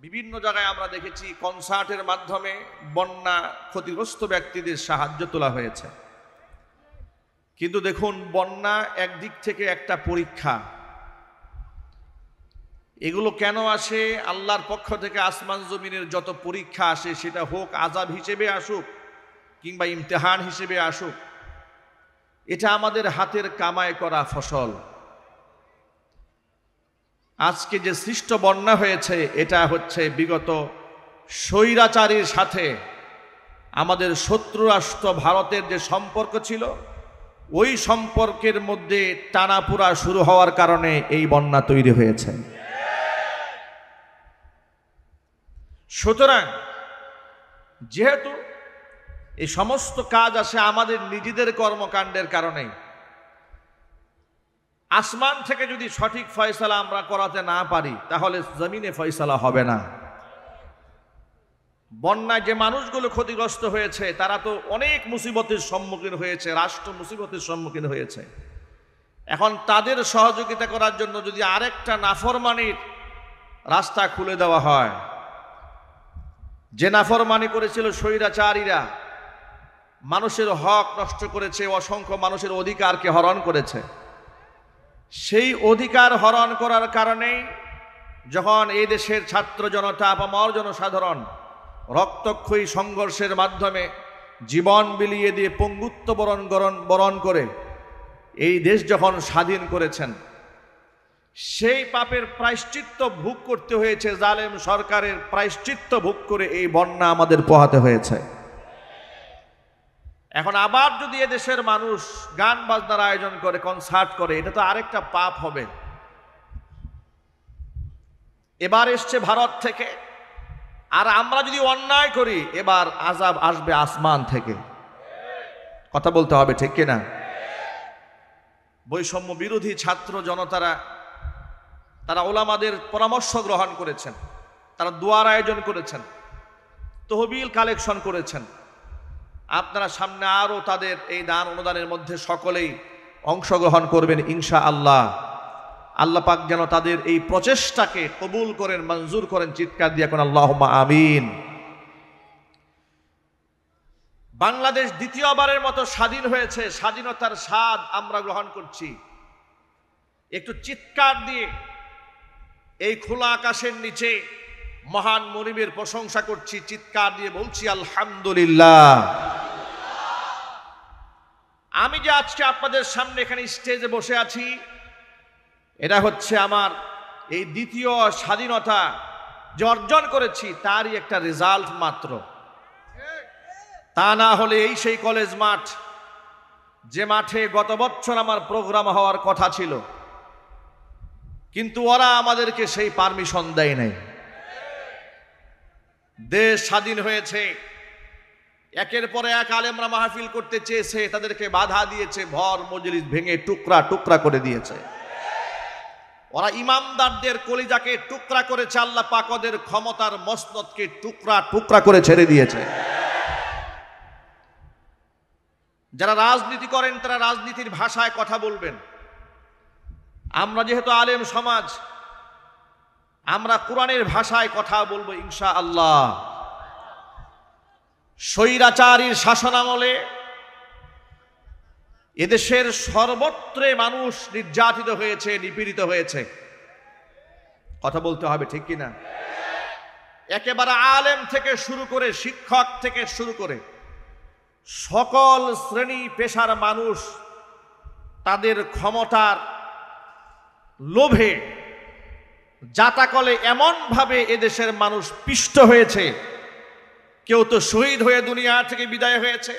বিভিন্ন জায়গায় আমরা দেখেছি কনসার্টের মাধ্যমে বন্যা ক্ষতিগ্রস্ত ব্যক্তিদের সাহায্য তোলা হয়েছে। কিন্তু দেখুন, বন্যা একদিক থেকে একটা পরীক্ষা। এগুলো কেন আসে? আল্লাহর পক্ষ থেকে আসমান জমিনের যত পরীক্ষা আসে, সেটা হোক আযাব হিসেবে আসুক কিংবা ইমতিহান হিসেবে আসুক, এটা আমাদের হাতের কামাই করা ফসল। আজকে যে সৃষ্ট বন্যা হয়েছে, এটা হচ্ছে বিগত স্বৈরাচারীর সাথে আমাদের শত্রু রাষ্ট্র ভারতের যে সম্পর্ক ছিল, ওই সম্পর্কের মধ্যে টানাপোড়া শুরু হওয়ার কারণে এই বন্যা তৈরি হয়েছে। সুতরাং যেহেতু এই সমস্ত কাজ আসে আমাদের নিজেদের কর্মকাণ্ডের কারণে, আসমান থেকে যদি সঠিক ফয়সালা আমরা করাতে না পারি, তাহলে জমিনে ফয়সালা হবে না। বন্যায় যে মানুষগুলো ক্ষতিগ্রস্ত হয়েছে, তারা তো অনেক মুসিবতের সম্মুখীন হয়েছে, রাষ্ট্র মুসিবতের সম্মুখীন হয়েছে। এখন তাদের সহযোগিতা করার জন্য যদি আরেকটা নাফরমানির রাস্তা খুলে দেওয়া হয়, যে নাফরমানি করেছিল স্বৈরাচারীরা, মানুষের হক নষ্ট করেছে, অসংখ্য মানুষের অধিকারকে হরণ করেছে, সেই অধিকার হরণ করার কারণেই যখন এই দেশের ছাত্র জনতা, আপামর জনসাধারণ রক্তক্ষয়ী সংঘর্ষের মাধ্যমে জীবন বিলিয়ে দিয়ে পঙ্গুত্ব বরণ করে এই দেশ যখন স্বাধীন করেছেন, সেই পাপের প্রায়শ্চিত্ত ভোগ করতে হয়েছে। জালেম সরকারের প্রায়শ্চিত্ত ভোগ করে এই বন্যা আমাদের পোহাতে হয়েছে। এখন আবার যদি এদেশের মানুষ গান বাজনার আয়োজন করে, কনসার্ট করে, এটা তো আরেকটা পাপ হবে। এবার এসছে ভারত থেকে, আর আমরা যদি অন্যায় করি, এবার আযাব আসবে আসমান থেকে। কথা বলতে হবে, ঠিক কিনা? বৈষম্য বিরোধী ছাত্র জনতারা, তারা ওলামাদের পরামর্শ গ্রহণ করেছেন, তারা দোয়ার আয়োজন করেছেন, তহবিল কালেকশন করেছেন। আপনারা সামনে আরো তাদের এই দান অনুদানের মধ্যে সকলেই অংশগ্রহণ করবেন ইনশাআল্লাহ। আল্লাহ পাক যেন তাদের এই প্রচেষ্টাকে কবুল করেন, মঞ্জুর করেন। চিৎকার দিয়ে এখন আল্লাহুম্মা আমিন। বাংলাদেশ দ্বিতীয়বারের মতো স্বাধীন হয়েছে, স্বাধীনতার স্বাদ আমরা গ্রহণ করছি। একটু চিৎকার দিয়ে এই খোলা আকাশের নিচে মহান মুনিবের প্রশংসা করছি, চিৎকার দিয়ে বলছি আলহামদুলিল্লাহ। আমি যে আজকে আপনাদের সামনে এখানে স্টেজে বসে আছি, এটা হচ্ছে আমার এই দ্বিতীয় স্বাধীনতা যে অর্জন করেছি, তারই একটা রেজাল্ট মাত্র। তা না হলে এই সেই কলেজ মাঠ, যে মাঠে গত বছর আমার প্রোগ্রাম হওয়ার কথা ছিল, কিন্তু ওরা আমাদেরকে সেই পারমিশন দেয় নাই। দেশ স্বাধীন হয়েছে, একের পর এক আলেমরা মাহফিল করতে চেয়েছে, তাদেরকে বাধা দিয়েছে, ভর মজলিস ভেঙে টুকরা টুকরা করে দিয়েছে। ওরা ইমামদারদের কলিজাকে টুকরা করেছে, আল্লাহ পাক ওদের ক্ষমতার মসনদকে টুকরা টুকরা করে ছেড়ে দিয়েছে। যারা রাজনীতি করেন, তারা রাজনীতির ভাষায় কথা বলবেন। আমরা যেহেতু আলেম সমাজ, আমরা কোরআনের ভাষায় কথা বলবো ইনশাআল্লাহ। স্বৈরাচারীর শাসনামলে এদেশের সর্বত্রে মানুষ নির্যাতিত হয়েছে, নিপীড়িত হয়েছে। কথা বলতে হবে, ঠিক কিনা? একেবারে আলেম থেকে শুরু করে, শিক্ষক থেকে শুরু করে সকল শ্রেণী পেশার মানুষ তাদের ক্ষমতার লোভে জাতাকলে এমন ভাবে এদেশের মানুষ পিষ্ট হয়েছে। কেউ তো শহীদ হয়ে দুনিয়া থেকে বিদায় হয়েছে,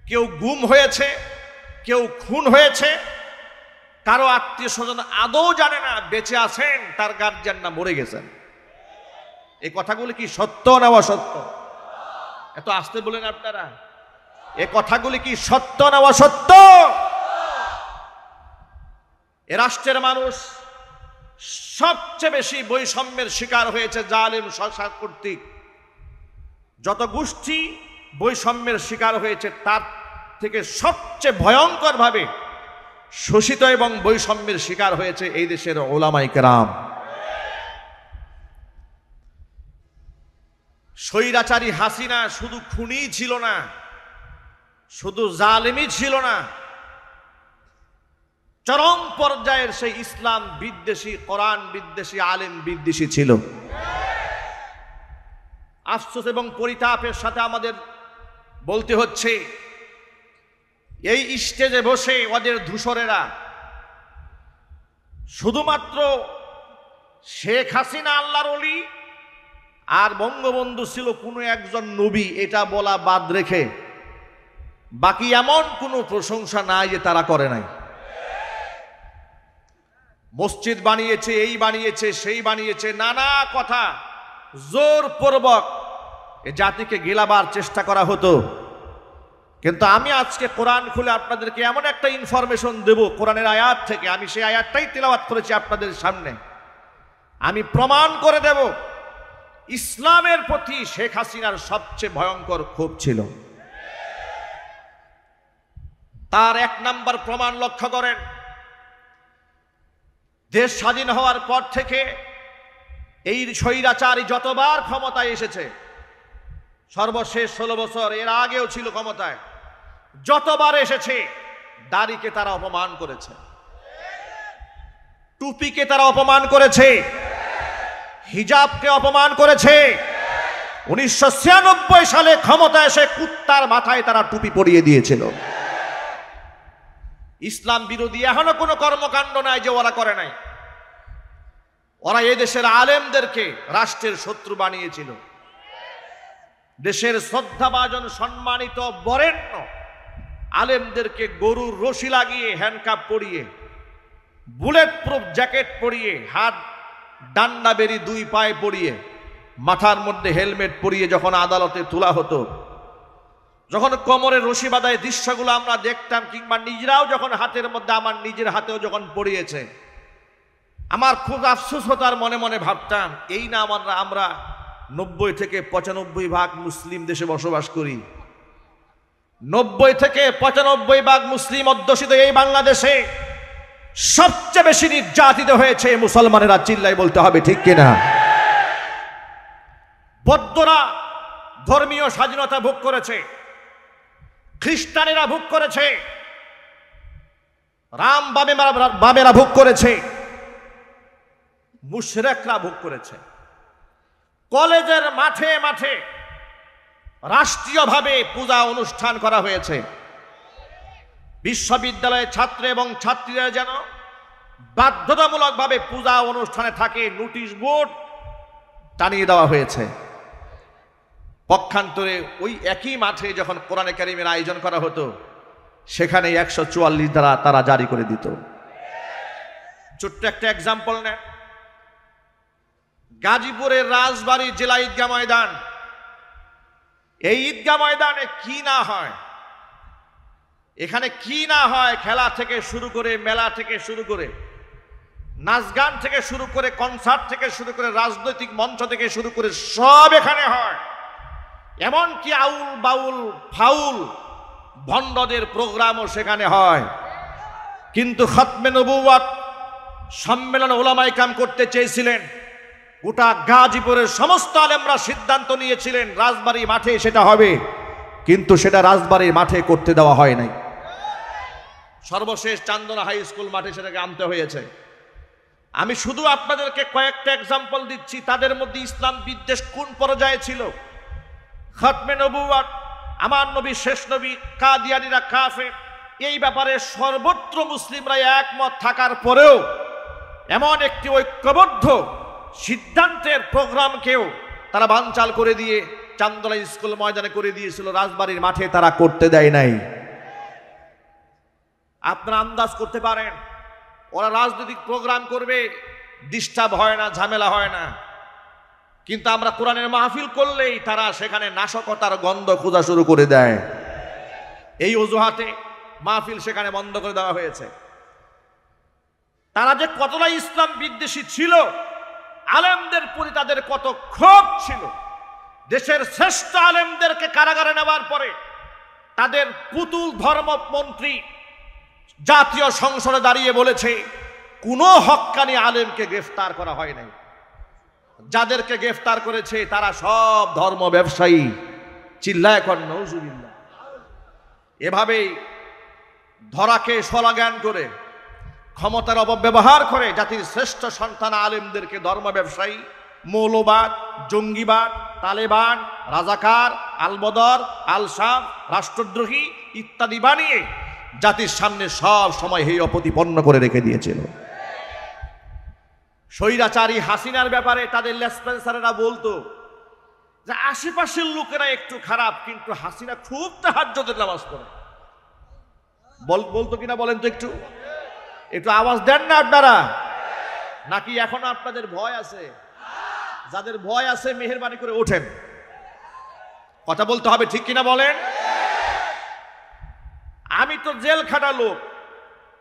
কেউ গুম হয়েছে, কেউ খুন হয়েছে, কারো আত্মীয় স্বজন আদৌ জানে না বেঁচে আছেন, তার গার্জিয়ান না মরে গেছেন। এই কথাগুলি কি সত্য না অসত্য? এত আস্তে বলেন আপনারা, এই কথাগুলি কি সত্য না অসত্য? এ রাষ্ট্রের মানুষ সবচেয়ে বেশি বৈষম্যের শিকার হয়েছে জালেম সরকার কর্তৃক। যত গোষ্ঠী বৈষম্যের শিকার হয়েছে, তার থেকে সবচেয়ে ভয়ঙ্কর ভাবে শোষিত এবং বৈষম্যের শিকার হয়েছে এই দেশের উলামায়ে কেরাম। স্বৈরাচারী হাসিনা শুধু খুনি ছিল না, শুধু জালেমই ছিল না, চরম পর্যায়ের সেই ইসলাম বিদ্বেষী, কোরআন বিদ্বেষী, আলেম বিদ্বেষী ছিল। আফসোস এবং পরিতাপের সাথে আমাদের বলতে হচ্ছে, এই স্টেজে বসে ওদের ধূসরেরা শুধুমাত্র শেখ হাসিনা আল্লাহর ওলি আর বঙ্গবন্ধু ছিল কোনো একজন নবী এটা বলা বাদ রেখে বাকি এমন কোনো প্রশংসা নাই যে তারা করে নাই। মসজিদ বানিয়েছে, এই বানিয়েছে, সেই বানিয়েছে, নানা কথা জোরপূর্বক এ জাতিকে গেলাবার চেষ্টা করা হতো। কিন্তু আমি আজকে কোরআন খুলে আপনাদেরকে এমন একটা ইনফরমেশন দেব কোরআনের আয়াত থেকে, আমি সেই আয়াতটাই তেলাওয়াত করেছি আপনাদের সামনে। আমি প্রমাণ করে দেব ইসলামের প্রতি শেখ হাসিনার সবচেয়ে ভয়ঙ্কর ক্ষোভ ছিল। তার এক নাম্বার প্রমাণ লক্ষ্য করেন, দেশ স্বাধীন হওয়ার পর থেকে এই স্বৈরাচারী যতবার ক্ষমতায় এসেছে, সর্বশেষ 16 বছর, এর আগেও ছিল ক্ষমতায়, যতবার এসেছে দাড়িকে তারা অপমান করেছে, টুপিকে তারা অপমান করেছে, হিজাবকে অপমান করেছে। 1996 সালে ক্ষমতা এসে কুত্তার মাথায় তারা টুপি পরিয়ে দিয়েছিল। ইসলাম বিরোধী এখনো কোনো কর্মকাণ্ড নাই যে ওরা করে নাই। ওরা এদেশের আলেমদেরকে রাষ্ট্রের শত্রু বানিয়েছিল। দেশের শ্রদ্ধাভাজন সম্মানিত বরেণ্য আলেমদেরকে গরুর রশি লাগিয়ে, হ্যান্ডকাপ পরিয়ে, বুলেট প্রুফ জ্যাকেট পরিয়ে, হাত ডান্ডা বেরি 2 পায়ে পরিয়ে, মাথার মধ্যে হেলমেট পরিয়ে যখন আদালতে তোলা হতো, যখন কোমরে রশি বাঁধায় দৃশ্যগুলো আমরা দেখতাম, কিংবা নিজেরাও যখন হাতের মধ্যে, আমার নিজের হাতেও যখন পড়িয়েছে, আমার খুব আফসোস হতো আর মনে মনে ভাবতাম, এই না আমরা 90 থেকে 95% মুসলিম দেশে বসবাস করি। 90 থেকে 95% মুসলিম অধ্যুষিত এই বাংলাদেশে সবচেয়ে বেশি নির্যাতিত হয়েছে মুসলমানেরা, চিল্লাই বলতে হবে ঠিক কিনা? বৌদ্ধরা ধর্মীয় স্বাধীনতা ভোগ করেছে, খ্রিস্টানেরা ভোগ করেছে, রাম বামেরা ভোগ করেছে, মুশরিকরা ভোগ করেছে। কলেজের মাঠে মাঠে রাষ্ট্রীয়ভাবে পূজা অনুষ্ঠান করা হয়েছে। বিশ্ববিদ্যালয়ের ছাত্র এবং ছাত্রীরা যেন বাধ্যতামূলকভাবে পূজা অনুষ্ঠানে থাকে, নোটিশ বোর্ড টানিয়ে দেওয়া হয়েছে। পক্ষান্তরে ওই একই মাঠে যখন কোরআনে কারিমের আয়োজন করা হতো, সেখানে 144 ধারা তারা জারি করে দিত। ছোট্ট একটা এক্সাম্পল নেন, গাজীপুরের রাজবাড়ী জেলা ঈদগাহ ময়দান, এই ঈদগাহ ময়দানে কি না হয়, এখানে কি না হয়, খেলা থেকে শুরু করে, মেলা থেকে শুরু করে, নাচ গান থেকে শুরু করে, কনসার্ট থেকে শুরু করে, রাজনৈতিক মঞ্চ থেকে শুরু করে সব এখানে হয়। এমনকি আউল বাউল ফাউল ভণ্ডদের প্রোগ্রামও সেখানে হয়। কিন্তু খতমে নবুওয়াত সম্মেলন ওলামায়ে কেরাম করতে চেয়েছিলেন, গোটা গাজীপুরের সমস্ত আলেমরা সিদ্ধান্ত নিয়েছিলেন রাজবাড়ী মাঠে সেটা হবে, কিন্তু সেটা রাজবাড়ীর মাঠে করতে দেওয়া হয় নাই। সর্বশেষ চান্দনা হাই স্কুল মাঠে সেটাকে আনতে হয়েছে। আমি শুধু আপনাদেরকে কয়েকটা এক্সাম্পল দিচ্ছি, তাদের মধ্যে ইসলাম বিদ্বেষ কোন পর্যায়ে ছিল। খতমে নবুওয়াত, আমার নবী শেষ নবী, কাদিয়ানীরা কাফের, এই ব্যাপারে সর্বত্র মুসলিমরা একমত থাকার পরেও এমন একটি ঐক্যবদ্ধ সিদ্ধান্তের প্রোগ্রামকেও তারা বানচাল করে দিয়ে চান্দনা স্কুল ময়দানে করে দিয়েছিল, রাজবাড়ীর মাঠে তারা করতে দেয় নাই। আপনারা আন্দাজ করতে পারেন ওরা রাজনৈতিক প্রোগ্রাম করবে, ডিস্টার্ব হয় না, ঝামেলা হয় না, কিন্তু আমরা কোরআনের মাহফিল করলেই তারা সেখানে নাশকতার গন্ধ খোঁজা শুরু করে দেয়। এই অজুহাতে মাহফিল সেখানে বন্ধ করে দেওয়া হয়েছে। তারা যে কতটা ইসলাম বিদ্বেষী ছিল, আলেমদের প্রতি তাদের কত ক্ষোভ ছিল। দেশের শ্রেষ্ঠ আলেমদেরকে কারাগারে নেওয়ার পরে তাদের পুতুল ধর্মমন্ত্রী জাতীয় সংসদে দাঁড়িয়ে বলেছে, কোনো হক্কানি আলেমকে গ্রেফতার করা হয় নাই। যাদেরকে গ্রেফতার করেছে তারা সব ধর্ম ব্যবসায়ী। চিল্লায় এখন নাউজুবিল্লাহ। এভাবেই ধরাকে স্বলাগান করে, ক্ষমতার অপব্যবহার করে জাতির শ্রেষ্ঠ সন্তান আলেমদেরকে ধর্ম ব্যবসায়ী, মৌলবাদ, জঙ্গিবাদ, তালেবান, রাজাকার, আলবদর, আলসাম, রাষ্ট্রদ্রোহী ইত্যাদি বানিয়ে জাতির সামনে সব সময় হেয় প্রতিপন্ন করে রেখে দিয়েছিল। স্বৈরাচারী হাসিনার ব্যাপারে তাদের লেসপেন্সারেরা বলতো যে আশেপাশের লোকেরা একটু খারাপ, কিন্তু হাসিনা খুব তাহাজ্জুদের নামাজ পড়ে। বলতো কিনা বলেন তো, একটু একটু আওয়াজ দেন না আপনারা, নাকি এখনো আপনাদের ভয় আছে? যাদের ভয় আছে মেহেরবানি করে ওঠেন, কথা বলতে হবে, ঠিক কিনা বলেন? আমি তো জেল খাটা লোক,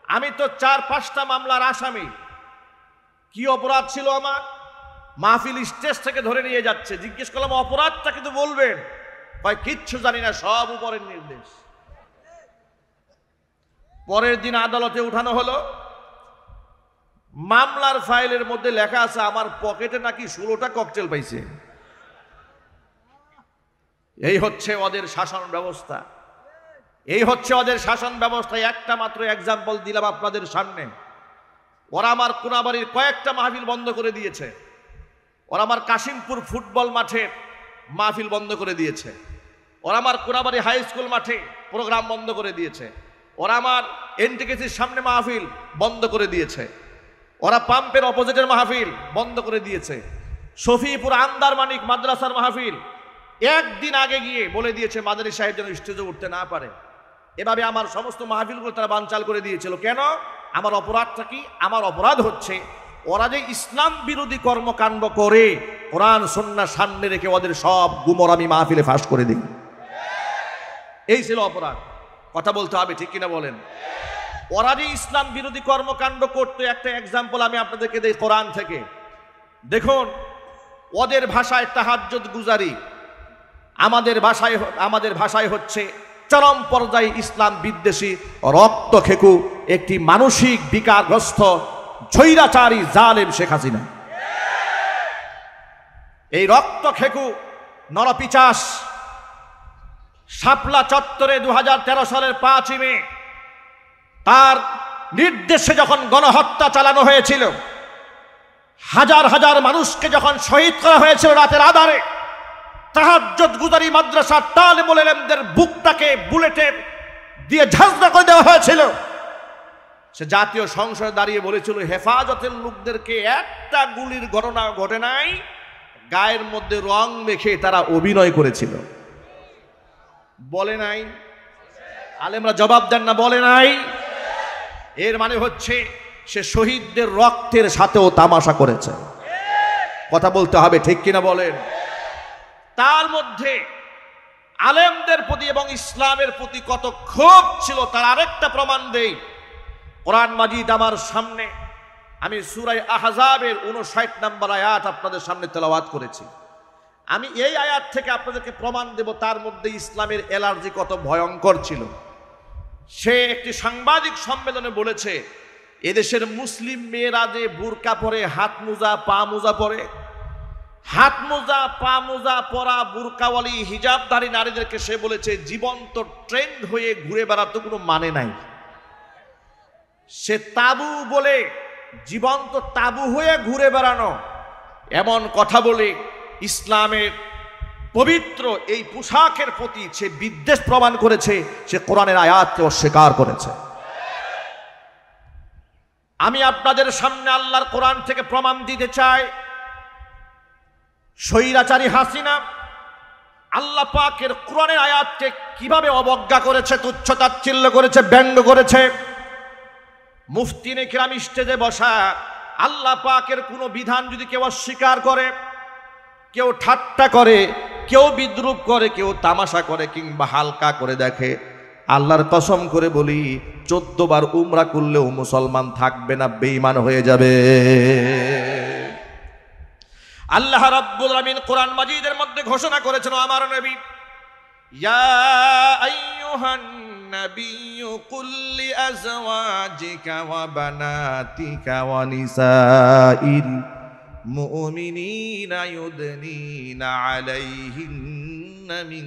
আমি তো 4-5টা মামলার আসামি। কি অপরাধ ছিল আমার? মাহফিল স্টেজ থেকে ধরে নিয়ে যাচ্ছে, জিজ্ঞেস করলাম অপরাধটা কিন্তু বলবেন, কয় কিচ্ছু জানি না, সব উপরের নির্দেশ। পরের দিন আদালতে উঠানো হলো, মামলার ফাইলের মধ্যে লেখা আছে আমার পকেটে নাকি 16টা ককটেল পাইছে। এই হচ্ছে ওদের শাসন ব্যবস্থা, এই হচ্ছে ওদের শাসন ব্যবস্থা। একটা মাত্র এক্সাম্পল দিলাম আপনাদের সামনে। ওরা আমার কোনাবাড়ির কয়েকটা মাহফিল বন্ধ করে দিয়েছে, ওরা আমার কাশিমপুর ফুটবল মাঠে মাহফিল বন্ধ করে দিয়েছে, ওরা আমার কোনাবাড়ি হাই স্কুল মাঠে প্রোগ্রাম বন্ধ করে দিয়েছে, ওরা আমার এনটিকেসির সামনে মাহফিল বন্ধ করে দিয়েছে, ওরা পাম্পের অপোজিটের মাহফিল বন্ধ করে দিয়েছে, শফিপুর আন্দার মানিক মাদ্রাসার মাহফিল একদিন আগে গিয়ে বলে দিয়েছে মাদানী সাহেব যেন স্টেজে উঠতে না পারে। এভাবে আমার সমস্ত মাহফিলগুলো তারা বানচাল করে দিয়েছিল। কেন? আমার অপরাধটা কি? আমার অপরাধ হচ্ছে ওরা যে ইসলাম বিরোধী কর্মকাণ্ড করে কোরআন সুন্নাহ সামনে রেখে ওদের সব গুমর আমি মাহফিলে ফাঁস করে দিই। এই ছিল অপরাধ। কথা বলতে হবে, ঠিক কিনা বলেন? ওরা যে ইসলাম বিরোধী কর্মকাণ্ড করতে, একটা এক্সাম্পল আমি আপনাদেরকে দেই কোরআন থেকে। দেখুন, ওদের ভাষায় তাহাজ্জুদ গুজারি, আমাদের ভাষায় হচ্ছে চরম পর্যায়ে ইসলাম বিদ্বেষী রক্তখেকু একটি মানসিক বিকারগ্রস্ত স্বৈরাচারী জালেম শেখ হাসিনা। এই রক্তখেকু নরপিচাস শাপলা চত্বরে 2013 সালের 5ই মে তার নির্দেশে যখন গণহত্যা চালানো হয়েছিল, হাজার হাজার মানুষকে যখন শহীদ করা হয়েছিল রাতের আধারে, তাহাজ্জুদ গুজারি মাদ্রাসার তালিবুল ইলমদের বুকটাকে বুলেটের দিয়ে ঝাঁঝরা করে দেওয়া হয়েছিল। সে জাতীয় সংসদে দাঁড়িয়ে বলেছিল হেফাজতের লোকদেরকে একটা গুলির ঘটনা ঘটে নাই, গায়ের মধ্যে রং মেখে তারা অভিনয় করেছিল। বলে নাই? আলেমরা জবাব দেন না, বলে নাই? এর মানে হচ্ছে সে শহীদদের রক্তের সাথেও তামাশা করেছে। কথা বলতে হবে, ঠিক কিনা বলেন? তার মধ্যে আলেমদের প্রতি এবং ইসলামের প্রতি কত ক্ষোভ ছিল তার আরেকটা প্রমাণ দেই। কোরআন মাজিদ আমার সামনে, আমি সূরা আহজাবের 59 নম্বর আয়াত আপনাদের সামনে তেলাওয়াত করেছি। আমি এই আয়াত থেকে আপনাদেরকে প্রমাণ দেব তার মধ্যে ইসলামের অ্যালার্জি কত ভয়ঙ্কর ছিল। সে একটি সাংবাদিক সম্মেলনে বলেছে এদেশের মুসলিম মেয়েরা যে বুরকা পরে, হাত মোজা পা মোজা পরে, হাত মোজা পা মোজা পরা বুরকাওয়ালি হিজাবধারী নারীদেরকে সে বলেছে জীবন্ত ট্রেন্ড হয়ে ঘুরে বেড়াতে কোনো মানে নাই। সে তাবু বলে, জীবন্ত তাবু হয়ে ঘুরে বেড়ানো, এমন কথা বলে ইসলামের পবিত্র এই পোশাকের প্রতি সে বিদ্বেষ প্রমাণ করেছে, সে কোরআনের আয়াতকে অস্বীকার করেছে। আমি আপনাদের সামনে আল্লাহর কোরআন থেকে প্রমাণ দিতে চাই, স্বৈরাচারী হাসিনা আল্লাহ পাকের কোরআনের আয়াতকে কিভাবে অবজ্ঞা করেছে, তুচ্ছ-তাচ্ছিল্য করেছে, ব্যঙ্গ করেছে। মুফতিনে কিরাম স্টেজে বসা, আল্লাহ পাকের কোনো বিধান যদি কেউ অস্বীকার করে, কেউ ঠাট্টা করে, কেউ বিদ্রুপ করে, কেউ তামাশা করে কিংবা হালকা করে দেখে, আল্লাহর কসম করে বলি 14 বার উমরা করলেও মুসলমান থাকবে না, বেঈমান হয়ে যাবে। আল্লাহ রাব্বুল আলামিন কোরআন মাজিদের মধ্যে ঘোষণা করেছেন, আমার নবী, ইয়া আইয়ুহান নাবিয়্যু কুল লিআজওয়াজিকা ওয়া বানাতিকা ওয়া নিসাইল মুমিনিনা ইউদনিনা আলাইহিন্না মিন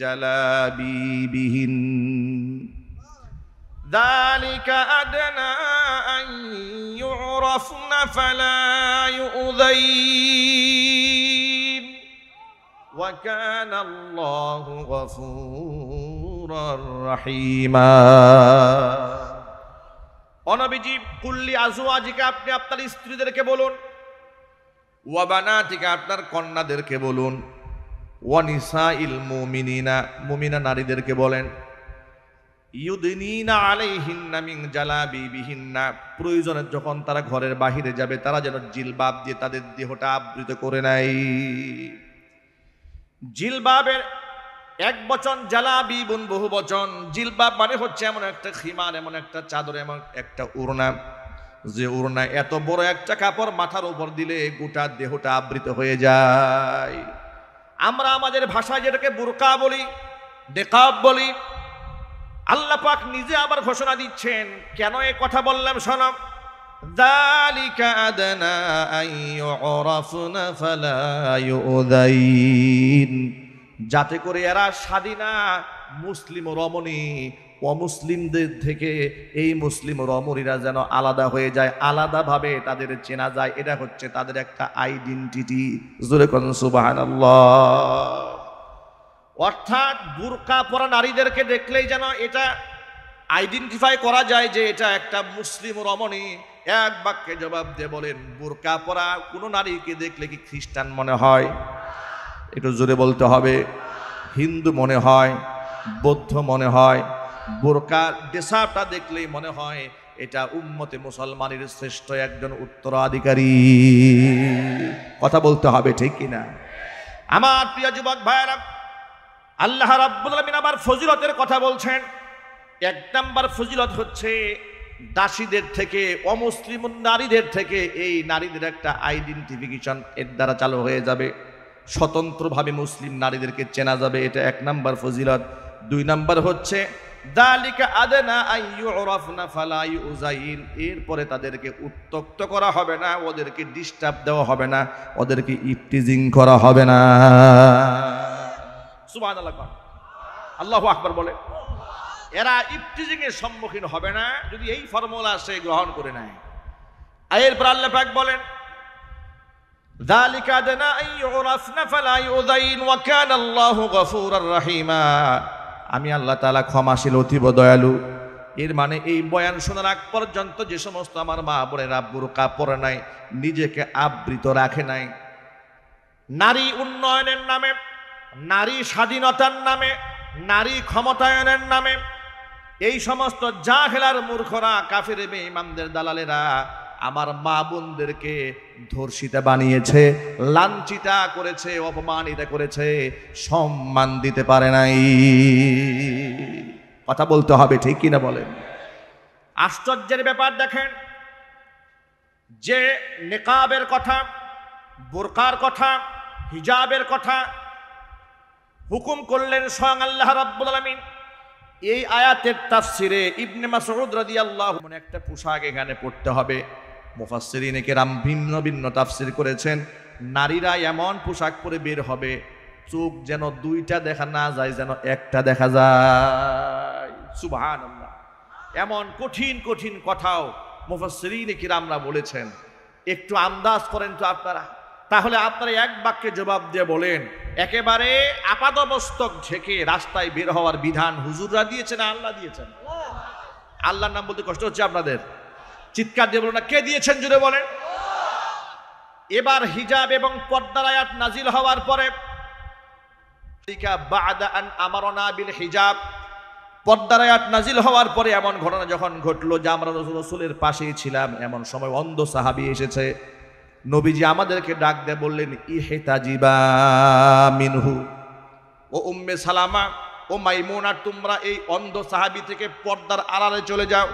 জালাবিবিহিন যালিকা আদনা আন ইউরাফনা ফালা ইউযাইন ওয়া কানা আল্লাহু গফুরার রহিমা। ও নবীজি, কুল্লি আজওয়াজিকা, আপনি আপনার স্ত্রীদেরকে বলুন, ওয়া বানাতিকা, আপনার কন্যাদেরকে বলুন, ওয়া নিসাইল মুমিনিনা, মুমিনা নারীদেরকে বলেন, ইউদনিনা আলাইহিন্না মিন জালাবিবিহিন্না, প্রয়োজনে যখন তারা ঘরের বাহিরে যাবে তারা যেন জিলবাব দিয়ে তাদের দেহটা আবৃত করে নেয়। জিলবাবের এক বচন, জালাবিবুন বহু বচন। জিলবাব মানে হচ্ছে এমন একটা খিমার, এমন একটা চাদর, এমন একটা ওড়না, যে ওড়না এত বড় একটা কাপড় মাথার উপর দিলে গোটা দেহটা আবৃত হয়ে যায়। আমরা আমাদের ভাষায় যেটাকে বুরকা বলি, নেকাব বলি, আল্লাহ পাক নিজে আবার ঘোষণা দিচ্ছেন। কেন এই কথা বললাম শোনো, যালিকা আদনা আন ইউরাফনা ফালা ইউযাইন, যাতে করে এরা স্বাধীনা মুসলিম রমণী অমুসলিমদের থেকে এই মুসলিম রমণীরা যেন আলাদা হয়ে যায়, আলাদাভাবে তাদের চেনা যায়। এটা হচ্ছে তাদের একটা আইডেন্টিটি। জোরে বলুন সুবহানাল্লাহ। অর্থাৎ বুরকা পরা নারীদেরকে দেখলেই যেন এটা আইডেন্টিফাই করা যায় যে এটা একটা মুসলিম রমণী। এক বাক্যে জবাব দিয়ে বলেন, বুরকা পরা কোনো নারীকে দেখলে কি খ্রিস্টান মনে হয়? একটু জোরে বলতে হবে। হিন্দু মনে হয়, বৌদ্ধ মনে হয়, বোরকা ড্রেসআপটা দেখলেই মনে হয় এটা উম্মতে মুসলমানের শ্রেষ্ঠ একজন উত্তরাধিকারী। কথা বলতে হবে, ঠিক কিনা? আমার প্রিয় যুবক ভাইরা, আল্লাহ রাব্বুল আলামিন আবার ফজিলতের কথা বলছেন। এক নাম্বার ফজিলত হচ্ছে দাসীদের থেকে, অমুসলিম নারীদের থেকে এই নারীদের একটা আইডেন্টিফিকেশন এর দ্বারা চালু হয়ে যাবে, স্বতন্ত্রভাবে মুসলিম নারীদেরকে চেনা যাবে। এটা এক নাম্বার ফজিলত। দুই নাম্বার হচ্ছে যালিকা আদনা আন ইউরাফনা ফালা ইউযাইন, এরপরে তাদেরকে উত্ত্যক্ত করা হবে না, ওদেরকে ডিস্টার্ব দেওয়া হবে না, ওদেরকে ইফটিজিং করা হবে না। সুবহানাল্লাহ, আল্লাহু আকবার বলে। এরা ইফটিজিং এর সম্মুখীন হবে না যদি এই ফর্মুলা সে গ্রহণ করে নেয়। এরপর আল্লাহ পাক বলেন, যালিকা আদনা আন ইউরাফনা ফালা ইউযাইন ওয়া কানা আল্লাহু গফুরার রহিমা, আমি আল্লাহ তাআলা ক্ষমাশীল, অতীব দয়ালু। এর মানে এই বয়ান শোনার আগ পর্যন্ত যে সমস্ত আমার মা বোনেরা বুরকা পরে নাই, নিজেকে আবৃত রাখে নাই, নারী উন্নয়নের নামে, নারী স্বাধীনতার নামে, নারী ক্ষমতায়নের নামে এই সমস্ত জাহেলার মূর্খরা, কাফের বেঈমানদের দালালেরা আমার মা বোনদেরকে ধর্ষিতা বানিয়েছে, লাঞ্ছিতা করেছে, অপমানিত করেছে, সম্মান দিতে পারে নাই। কথা বলতে হবে, ঠিক কিনা বলেন? আশ্চর্যের ব্যাপার দেখেন, যে নিকাবের কথা, বোরকার কথা, হিজাবের কথা হুকুম করলেন স্বয়ং আল্লাহ রাব্বুল আলামিন। এই আয়াতের তাফসিরে ইবনে মাসউদ রাদিয়াল্লাহু আনহু একটা পোশাক এখানে পড়তে হবে। মুফাসসিরিনে কেরাম ভিন্ন ভিন্ন তাফসির করেছেন। নারীরা এমন পোশাক পরে বের হবে চোখ যেন দুইটা দেখা না যায়, যেন একটা দেখা যায়। সুবহানাল্লাহ। এমন কঠিন কঠিন কথাও মুফাসসিরিনে কেরামরা বলেছেন। একটু আন্দাজ করেন তো আপনারা, তাহলে আপনারা এক বাক্যে জবাব দিয়ে বলেন, একেবারে আপাদমস্তক ঢেকে রাস্তায় বের হওয়ার বিধান হুজুররা দিয়েছেন না আল্লাহ দিয়েছেন? আল্লাহর নাম বলতে কষ্ট হচ্ছে আপনাদের? চিৎকার দিয়ে বলুন না, কে দিয়েছেন জুড়ে বলেন। এবার হিজাব এবং পর্দার আয়াত নাজিল হওয়ার পরে বা'দা আন আমারনা বিল হিজাব, পর্দার আয়াত নাজিল হওয়ার পরে এমন ঘটনা যখন ঘটলো যে আমরা রাসূলের পাশেই ছিলাম, এমন সময় অন্ধ সাহাবী এসেছে। নবীজি আমাদেরকে ডাক দিয়ে বললেন, ইহতাজিবা মিনহু, ও উম্মে সালামা, ও মাইমুনা, তোমরা এই অন্ধ সাহাবী থেকে পর্দার আড়ালে চলে যাও।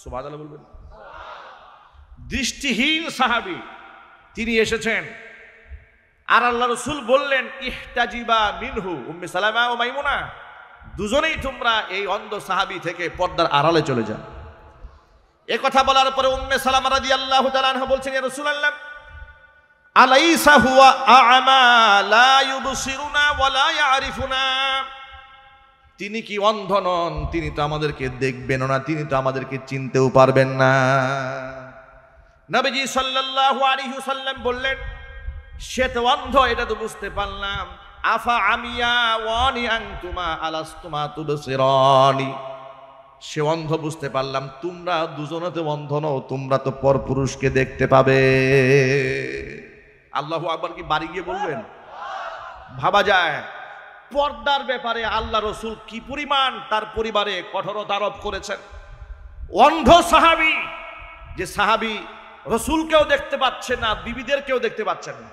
সুবহানাল্লাহ বলবেন। দৃষ্টিহীন সাহাবী তিনি এসেছেন, আর আল্লাহ রাসূল বললেন, ইহতাজিবা মিনহু, উম্মে সালামা ও মাইমুনা, দুজনেই তোমরা এই অন্ধ সাহাবী থেকে পর্দার আড়ালে চলে যাও। এ কথা বলার পরে উম্মে সালামা রাদিয়াল্লাহু তাআলা আনহা বলছেন, ইয়া রাসূলুল্লাহ, আলাইসা হুয়া আ'মা লা ইউবসিরুনা ওয়া লা ইয়ারিফুনা, তিনি কি অন্ধ নন? তিনি তো আমাদেরকে দেখবেন না, তিনি তো আমাদেরকে চিনতেও পারবেন না। নবীজি সাল্লাল্লাহু আলাইহি ওয়াসাল্লাম বললেন, সে তো অন্ধ, এটা তো বুঝতে পারলাম। আফা আমিয়া ওয়ানি আনতুমা আলাস্তুমা তুবসিরানি, সে অন্ধ বুঝতে পারলাম, তোমরা দুজনে তো অন্ধ নও, তোমরা তো পরপুরুষকে দেখতে পাবে। আল্লাহু আকবার কি বাড়ি গিয়ে বলবেন? ভাবা যায় পর্দার ব্যাপারে আল্লাহ রসুল কি পরিমাণ তার পরিবারে কঠোরতা আরোপ করেছেন। অন্ধ সাহাবী, যে সাহাবী রসুলকেও দেখতে পাচ্ছেন না, বিবিদেরকেও দেখতে পাচ্ছেন না।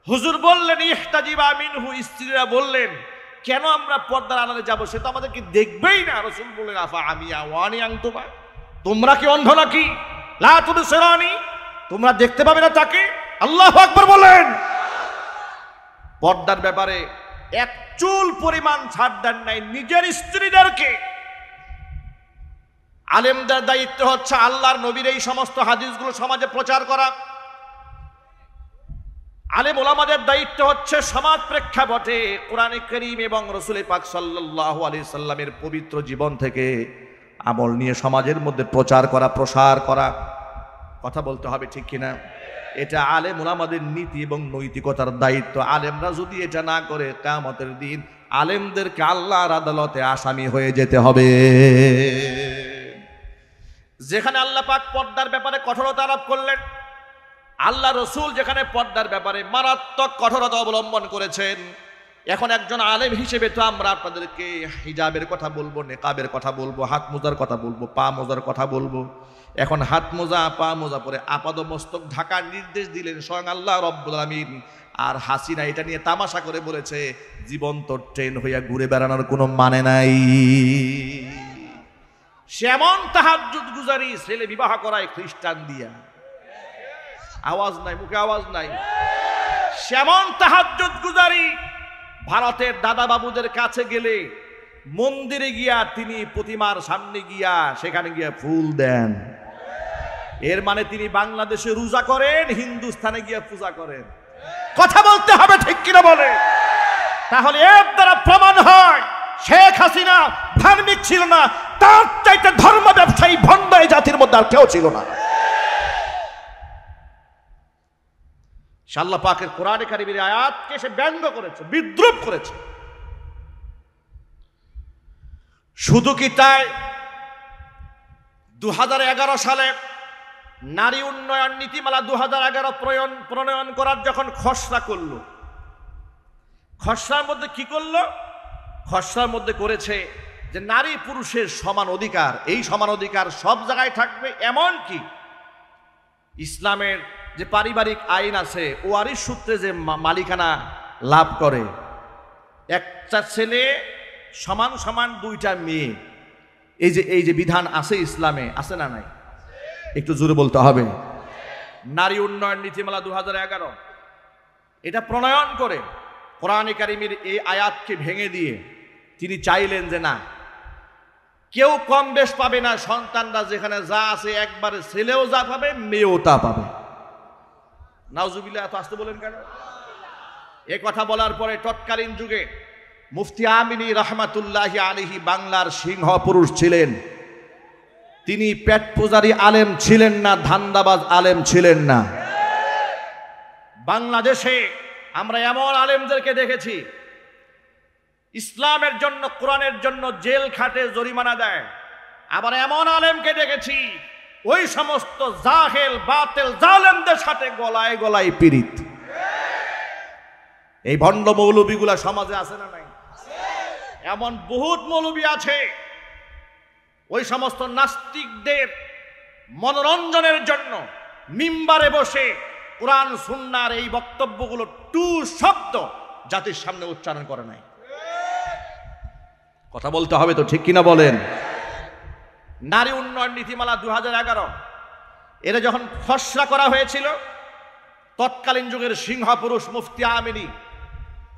হুজুর বললেন ইহতাজিবা মিনহু, স্ত্রীরা বললেন কেন আমরা পর্দার আড়ালে যাব, সে তো আমাদেরকে দেখবেই না। রসুল বললেন আফা আমিয়া ওয়ানি আনতুমা, তোমরা কি অন্ধ নাকি? লা তুবসিরানি, তোমরা দেখতে পাবে না তাকে? আল্লাহু আকবার বলেন। পর্দার ব্যাপারে এক চুল পরিমাণ ছাড় দেন নাই নিজের স্ত্রীদেরকে। আলেমদের দায়িত্ব হচ্ছে আল্লাহর নবীর এই সমস্ত হাদিসগুলো সমাজে প্রচার করা। আলেম ওলামাদের দায়িত্ব হচ্ছে সমাজ প্রেক্ষাপটে কোরআনে কারীম এবং রাসূল পাক সাল্লাল্লাহু আলাইহি সাল্লামের পবিত্র জীবন থেকে আমল নিয়ে সমাজের মধ্যে প্রচার করা, প্রসার করা। কথা বলতে হবে ঠিক কিনা? এটা আলেম ওলামাদের নীতি এবং নৈতিকতার দায়িত্ব। আলেমরা যদি এটা না করে, কিয়ামতের দিন আলেমদেরকে আল্লাহর আদালতে আসামি হয়ে যেতে হবে। যেখানে আল্লাহ পাক পর্দার ব্যাপারে কঠোরতা আরোপ করলেন, আল্লাহ রসুল যেখানে পর্দার ব্যাপারে মারাত্মক কঠোরতা অবলম্বন করেছেন, এখন একজন আলেম হিসেবে তো আমরা আপনাদেরকে হিজাবের কথা বলবো, নেকাবের কথা বলবো, হাত মোজার কথা বলবো, পা মোজার কথা বলবো। এখন হাত মোজা, পা মোজা পরে আপাদ মস্তক ঢাকার নির্দেশ দিলেন স্বয়ং আল্লাহ রব্বুল আলামিন। আর হাসিনা এটা নিয়ে তামাশা করে বলেছে জীবন্ত ট্রেন হইয়া ঘুরে বেড়ানোর কোনো মানে নাই। সেমন তাহাজ্জুদ গুজারি ছেলে বিবাহ করায় খ্রিস্টান দিয়া, আওয়াজ নাই, মুখে আওয়াজ নাই। সেমন তাহাজ্জুদ গুজারি ভারতের দাদা বাবুদের কাছে গেলে মন্দিরে গিয়া তিনি প্রতিমার সামনে গিয়া সেখানে গিয়া ফুল দেন। এর মানে তিনি বাংলাদেশে রোজা করেন, হিন্দুস্তানে গিয়া পূজা করেন। কথা বলতে হবে ঠিক কিনা বলে? তাহলে এর দ্বারা প্রমাণ হয় শেখ হাসিনা ধার্মিক ছিল না, তার চাইতে ধর্ম ব্যবসায়ী ভণ্ড এই জাতির মধ্যে আর কেউ ছিল না। আল্লাহ পাকের কোরআনে কারীমের আয়াতকে সে ব্যঙ্গ করেছে, বিদ্রূপ করেছে। শুধু কি তাই, 2011 সালে নারী উন্নয়ন নীতিমালা 2011 প্রণয়ন করার যখন খসড়া করলো, খসড়ার মধ্যে কি করলো? খসড়ার মধ্যে করেছে যে নারী পুরুষের সমান অধিকার, এই সমান অধিকার সব জায়গায় থাকবে। এমন কি ইসলামের যে পারিবারিক আইন আছে, ওয়ারিশ সূত্রে যে মালিকানা লাভ করে, একটা ছেলে সমান সমান দুইটা মেয়ে, এই যে বিধান আছে ইসলামে, আছে না নাই? একটু জোরে বলতে হবে। নারী উন্নয়ন নীতিমালা 2011 এটা প্রণয়ন করে কোরআনে কারীমের এই আয়াতকে ভেঙে দিয়ে তিনি চাইলেন যে না, কেউ কম বেশ পাবে না, সন্তানরা যেখানে যা আছে একবারে ছেলেও যা পাবে, মেয়েও তা পাবে। নাউজুবিল্লাহ, এত আসতে বলেন কেন? এ কথা বলার পরে তৎকালীন যুগে মুফতি আমিনী রহমাতুল্লাহি আলাইহি বাংলার সিংহ পুরুষ ছিলেন। তিনি পেট পূজারী আলেম ছিলেন না, ধান্দাবাজ আলেম ছিলেন না। বাংলাদেশে আমরা এমন আলেমদেরকে দেখেছি ইসলামের জন্য, কোরআনের জন্য জেল খাটে, জরিমানা দেয়। আবার এমন আলেমকে দেখেছি ওই সমস্ত জাহেল বাতেল জালেমদের সাথে গলায় গলায় পীড়িত। এই ভণ্ড মৌলবীগুলা সমাজে আছে না নাই? এমন বহুত মৌলবী আছে ওই সমস্ত নাস্তিকদের মনোরঞ্জনের জন্য মিম্বারে বসে কোরআন সুন্নাহর এই বক্তব্যগুলো টু শব্দ জাতির সামনে উচ্চারণ করে নাই। কথা বলতে হবে তো ঠিক কিনা বলেন? নারী উন্নয়ন নীতিমালা 2011 এটা যখন খসড়া করা হয়েছিল, তৎকালীন যুগের সিংহ পুরুষ মুফতি আমিনী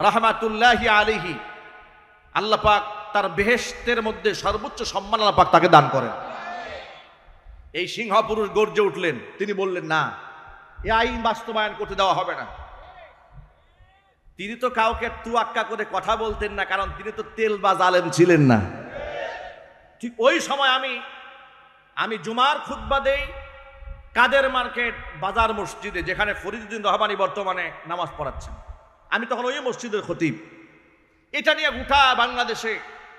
রহমাতুল্লাহি আলাইহি, আল্লাহ পাক তার বেহেশতের মধ্যে সর্বোচ্চ সম্মান আল্লাহ পাক তাকে দান করেন। এই সিংহ পুরুষ গর্জে উঠলেন, তিনি বললেন না, এই আইন বাস্তবায়ন করতে দেওয়া হবে না। তিনি তো কাউকে তুয়াক্কা করে কথা বলতেন না, কারণ তিনি তো তেলবাজ আলেম ছিলেন না। ঠিক ওই সময় আমি জুমার খুতবা দেই কাদের মার্কেট বাজার মসজিদে, যেখানে ফরিদুদ্দিন রহমানী বর্তমানে নামাজ পড়াচ্ছেন। আমি তখন ওই মসজিদের খতিব। এটা নিয়ে গোটা বাংলাদেশে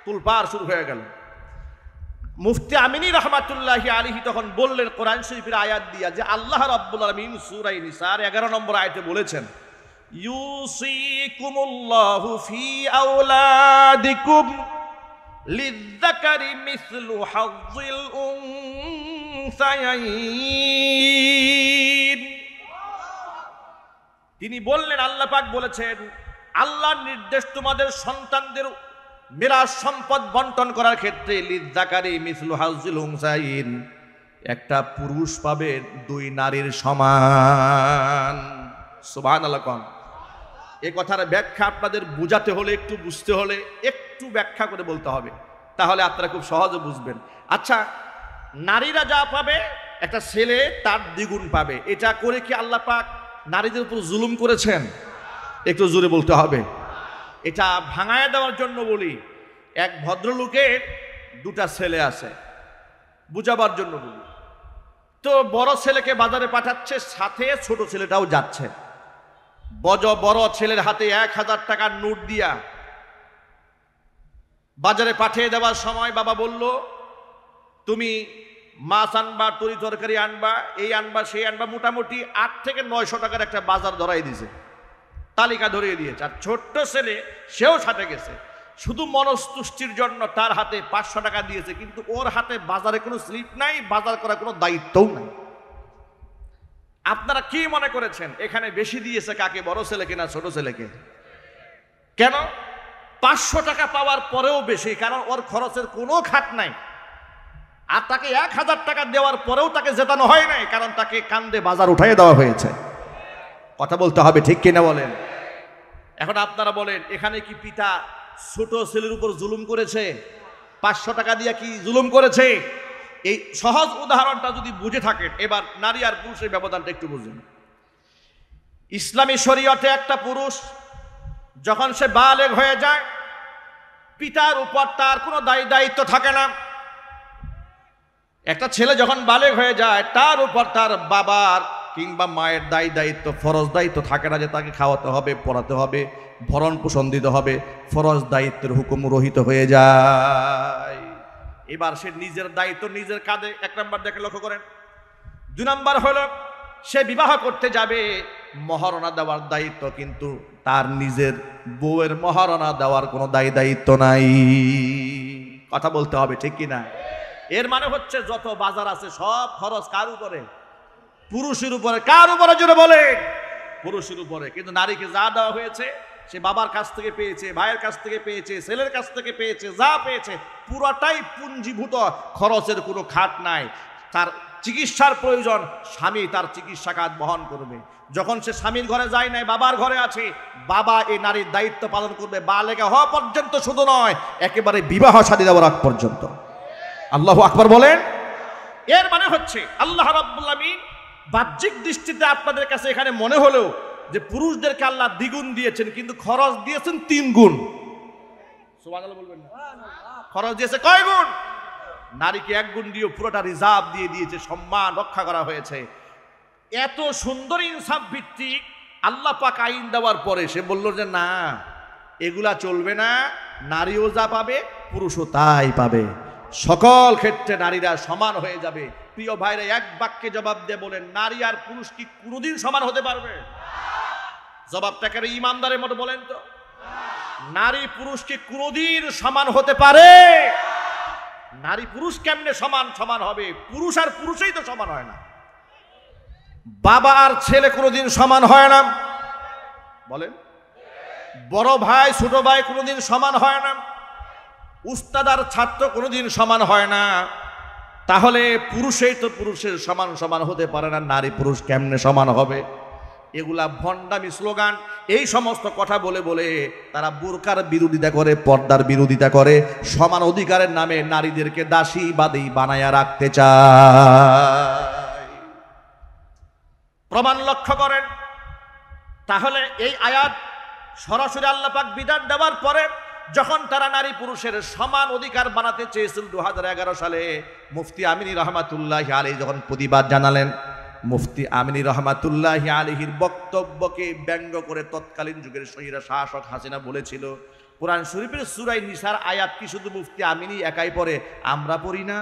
তুলপাড় শুরু হয়ে গেল। মুফতি আমিনী রহমাতুল্লাহি আলাইহি তখন বললেন কোরআন শরীফের আয়াত দিয়া যে আল্লাহ রাব্বুল আলামিন সূরা নিসার 11 নম্বর আয়াতে বলেছেন, ইউসিকুমুল্লাহু ফি আওলাদিকুম লিযযাকারি মিসলু হাযযিল উনসায়াইন। তিনি বললেন, আল্লাহ পাক বলেছেন, আল্লাহর নির্দেশ তোমাদের সন্তানদের মিরাস সম্পদ বন্টন করার ক্ষেত্রে লিযযাকারি মিসলু হাযযিল উনসায়াইন, একটা পুরুষ পাবে দুই নারীর সমান। সুবহানাল্লাহ। কোন এই কথার ব্যাখ্যা আপনাদের বুঝাতে হলে, একটু বুঝতে হলে একটু ব্যাখ্যা করে বলতে হবে, তাহলে আপনারা খুব সহজে বুঝবেন। আচ্ছা, নারীরা যা পাবে একটা ছেলে তার দ্বিগুণ পাবে, এটা করে কি আল্লাহ পাক নারীদের উপর জুলুম করেছেন? একটু জোরে বলতে হবে। এটা ভাঙায় দেওয়ার জন্য বলি, এক ভদ্রলোকের দুটা ছেলে আছে, বুঝাবার জন্য বলি। তো বড় ছেলেকে বাজারে পাঠাচ্ছে, সাথে ছোট ছেলেটাও যাচ্ছে। বড় ছেলের হাতে 1000 টাকার নোট দিয়া বাজারে পাঠিয়ে দেওয়ার সময় বাবা বলল, তুমি মাছ আনবা, তরি তরকারি আনবা, এই আনবা সেই আনবা, মোটামুটি 8 থেকে 900 টাকার একটা বাজার ধরাই দিয়েছে, তালিকা ধরিয়ে দিয়েছে। আর ছোট্ট ছেলে সেও সাথে গেছে, শুধু মনস্তুষ্টির জন্য তার হাতে 500 টাকা দিয়েছে, কিন্তু ওর হাতে বাজারে কোনো স্লিপ নাই, বাজার করার কোনো দায়িত্বও নাই। আপনারা কি মনে করেছেন এখানে বেশি দিয়েছে কাকে, বড় ছেলেকে না ছোট ছেলেকে? কেন 500 টাকা পাওয়ার পরেও বেশি? কারণ ওর খরচের কোনো খাত নাই। আর তাকে 1000 টাকা দেওয়ার পরেও তাকে জেতানো হয় নাই, কারণ তাকে কান্দে বাজার উঠাইয়ে দেওয়া হয়েছে। কথা বলতে হবে, ঠিক কিনা বলেন? এখন আপনারা বলেন, এখানে কি পিতা ছোট ছেলের উপর জুলুম করেছে? 500 টাকা দিয়ে কি জুলুম করেছে? এই সহজ উদাহরণটা যদি বুঝে থাকেন, এবার নারী আর পুরুষের ব্যবধানটা একটু বুঝুন। ইসলামী শরীয়তে একটা পুরুষ যখন সে বালেগ হয়ে যায়, পিতার উপর তার কোনো দায়িত্ব থাকে না। একটা ছেলে যখন বালেগ হয়ে যায়, তার উপর তার বাবার কিংবা মায়ের দায়িত্ব, ফরজ দায়িত্ব থাকে না, যে তাকে খাওয়াতে হবে, পড়াতে হবে, ভরণ পোষণ দিতে হবে। ফরজ দায়িত্বের হুকুম রহিত হয়ে যায়। এবার সে নিজের দায়িত্ব নিজের কাঁধে, 1 নম্বর দেখে লক্ষ্য করেন। 2 নম্বর হলো সে বিবাহ করতে যাবে, মহারণা দেওয়ার দায়িত্ব, কিন্তু তার নিজের বউয়ের মহারণা দেওয়ার কোনো দায়িত্ব নাই। কথা বলতে হবে, ঠিক কিনা? এর মানে হচ্ছে যত বাজার আছে সব খরচ কার উপরে? পুরুষের উপরে। কার উপরে জোরে বলে? পুরুষের উপরে। কিন্তু নারীকে যা দেওয়া হয়েছে, সে বাবার কাছ থেকে পেয়েছে, ভাইয়ের কাছ থেকে পেয়েছে, ছেলের কাছ থেকে পেয়েছে, যা পেয়েছে পুরোটাই পুঞ্জীভূত, খরচের কোনো খাত নাই। তার চিকিৎসার প্রয়োজন, স্বামী তার চিকিৎসা খাত বহন করবে। যখন সে স্বামীর ঘরে যায় নাই, বাবার ঘরে আছে, বাবা এই নারীর দায়িত্ব পালন করবে, বালেগা হওয়া পর্যন্ত শুধু নয়, একেবারে বিবাহ শাদী দেওয়ার আগ পর্যন্ত। আল্লাহু আকবার বলেন। এর মানে হচ্ছে আল্লাহ রাব্বুল আমিন বাহ্যিক দৃষ্টিতে আপনাদের কাছে এখানে মনে হলেও যে পুরুষদেরকে আল্লাহ দ্বিগুণ দিয়েছেন, কিন্তু খরচ দিয়েছেন 3 গুণ। সুবহানাল্লাহ বলবেন না? খরচ দিয়েছে কয় গুণ? নারীকে 1 গুণ দিয়ে পুরোটা রিজার্ভ দিয়ে দিয়েছে, সম্মান রক্ষা করা হয়েছে। এত সুন্দর ইনসাফ ভিত্তিক আল্লাহ পাক আইন দেওয়ার পরে সে বলল যে না, এগুলা চলবে না, নারীও যা পাবে পুরুষও তাই পাবে, সকল ক্ষেত্রে নারীরা সমান হয়ে যাবে। প্রিয় ভাইরা, এক বাক্যে জবাব দিয়ে বলেন, নারী আর পুরুষ কি কোনোদিন সমান হতে পারবে? জবাবটাকে ইমানদারের মতো বলেন তো। নারী পুরুষ কি কোনোদিন সমান হতে পারে? নারী পুরুষ কেমনে সমান হবে? পুরুষ আর পুরুষই তো সমান হয় না। বাবা আর ছেলে কোনোদিন সমান হয় না, বলেন। বড় ভাই ছোট ভাই কোনোদিন সমান হয় না। উস্তাদ আর ছাত্র কোনোদিন সমান হয় না। তাহলে পুরুষই তো পুরুষের সমান হতে পারে না, নারী পুরুষ কেমনে সমান হবে? এগুলা ভণ্ডামি স্লোগান। এই সমস্ত কথা বলে বলে তারা বোরকার বিরোধিতা করে, পর্দার বিরোধিতা করে, সমান অধিকারের নামে নারীদেরকে দাসী বাদী বানায়া রাখতে চায়। প্রমাণ লক্ষ্য করেন। তাহলে এই আয়াত সরাসরি আল্লাহ পাক বিধান দেওয়ার পরে যখন তারা নারী পুরুষের সমান অধিকার বানাতে চেয়েছিল 2011 সালে, মুফতি আমিনী রহমাতুল্লাহি আলাইহি যখন প্রতিবাদ জানালেন, মুফতি আমিনী রহমাতুল্লাহি আলাইহির বক্তব্যকে ব্যঙ্গ করে তৎকালীন যুগের স্বৈরা শাসক হাসিনা বলেছিল, কোরআন শরীফের সূরা নিসার আয়াত কি শুধু মুফতি আমিনী একাই পড়ে, আমরা পড়ি না?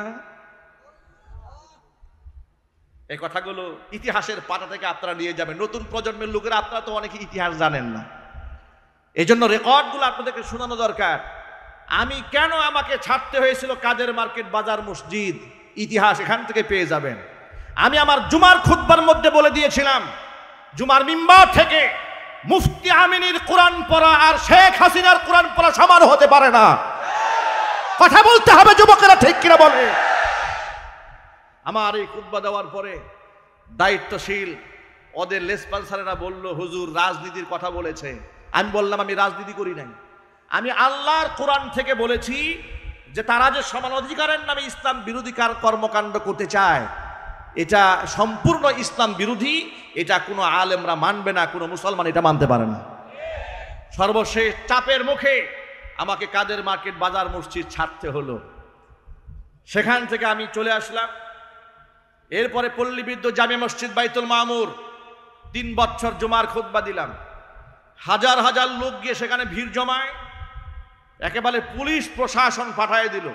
এই কথাগুলো ইতিহাসের পাতা থেকে আপনারা নিয়ে যাবেন। নতুন প্রজন্মের লোকেরা, আপনারা তো অনেকে ইতিহাস জানেন না, এই জন্য রেকর্ডগুলো আপনাদেরকে শোনানো দরকার। আমি কেন আমাকে ছাড়তে হয়েছিল কাদের মার্কেট, বাজার, মসজিদ, ইতিহাস এখান থেকে পেয়ে যাবেন। আমি আমার জুমার খুতবার মধ্যে বলে দিয়েছিলাম, জুমার মিম্বার থেকে মুফতি আমিনীর কোরআন পড়া আর শেখ হাসিনার কোরআন পড়া সমান হতে পারে না। কথা বলতে হবে যুবকেরা, ঠিক কিনা বলে? আমার এই খুতবা দেওয়ার পরে দায়িত্বশীল ওদের লেসপন্সারেরা বলল, হুজুর রাজনীতির কথা বলেছে। আমি বললাম, আমি রাজনীতি করি নাই, আমি আল্লাহর কোরআন থেকে বলেছি যে তারা যে সমান অধিকারের নামে ইসলাম বিরোধী কর্মকাণ্ড করতে চায়, এটা সম্পূর্ণ ইসলাম বিরোধী, এটা কোনো আলেমরা মানবে না, কোনো মুসলমান এটা মানতে পারে না। সর্বশেষ চাপের মুখে আমাকে কাদের মার্কেট, বাজার, মসজিদ ছাড়তে হলো। সেখান থেকে আমি চলে আসলাম। এরপরে পল্লীবিদ্য জামে মসজিদ বাইতুল মামুর 3 বছর জুমার খুতবা দিলাম। হাজার হাজার লোক গিয়ে সেখানে ভিড় জমায়, একেবারে পুলিশ প্রশাসন পাঠায় দিল।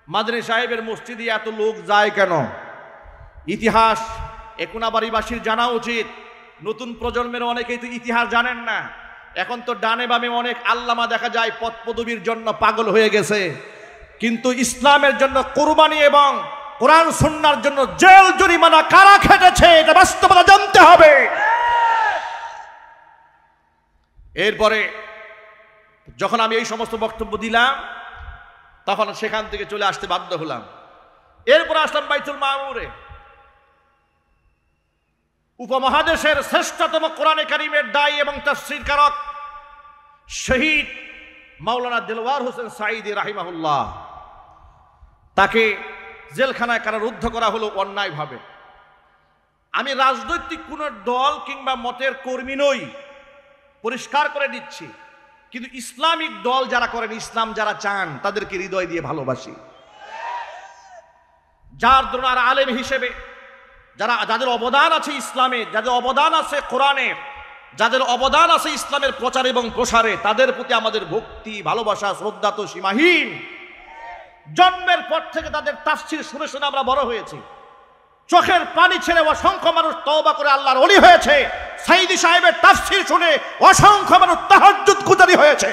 মাদানী সাহেবের মসজিদে এত লোক যায় কেন? ইতিহাস কোনাবাড়িবাসীর জানা উচিত। নতুন প্রজন্মের অনেকেই তো ইতিহাস জানেন না। এখন তো ডানে বামে অনেক আল্লামা দেখা যায় পদ পদবীর জন্য পাগল হয়ে গেছে, কিন্তু ইসলামের জন্য কুরবানি এবং কোরআন সুন্নাহর জন্য জেল জরিমানা কারা খেটেছে এটা বাস্তবতা জানতে হবে। এরপরে যখন আমি এই সমস্ত বক্তব্য দিলাম, তখন সেখান থেকে চলে আসতে বাধ্য হলাম। এরপরে আসলাম বাইতুল মামুরে। উপমহাদেশের শ্রেষ্ঠতম কোরআনে কারীমের দায়ী এবং তাফসীরকারক শহীদ মাওলানা দেলওয়ার হোসেন সাঈদী রাহিমাহুল্লাহ, তাকে জেলখানায় কারারুদ্ধ করা হলো অন্যায়ভাবে। আমি রাজনৈতিক কোন দল কিংবা মতের কর্মী নই, পরিষ্কার করে দিচ্ছি, কিন্তু ইসলামিক দল যারা করেন, ইসলাম যারা চান, তাদেরকে হৃদয় দিয়ে ভালোবাসি। যার দ্রোণার আলেম হিসেবে যাদের অবদান আছে ইসলামে, যাদের অবদান আছে কোরআনে, যাদের অবদান আছে ইসলামের প্রচার এবং প্রসারে, তাদের প্রতি আমাদের ভক্তি, ভালোবাসা, শ্রদ্ধা তো সীমাহীন। জন্মের পর থেকে তাদের তাফসীর শুনে শুনে আমরা বড় হয়েছি। চোখের পানি ছেড়ে অসংখ্য মানুষ তওবা করে আল্লাহর ওলি হয়েছে। সাঈদী সাহেবের তাফসীর শুনে অসংখ্য মানুষ তাহাজ্জুদ গুজারি হয়েছে।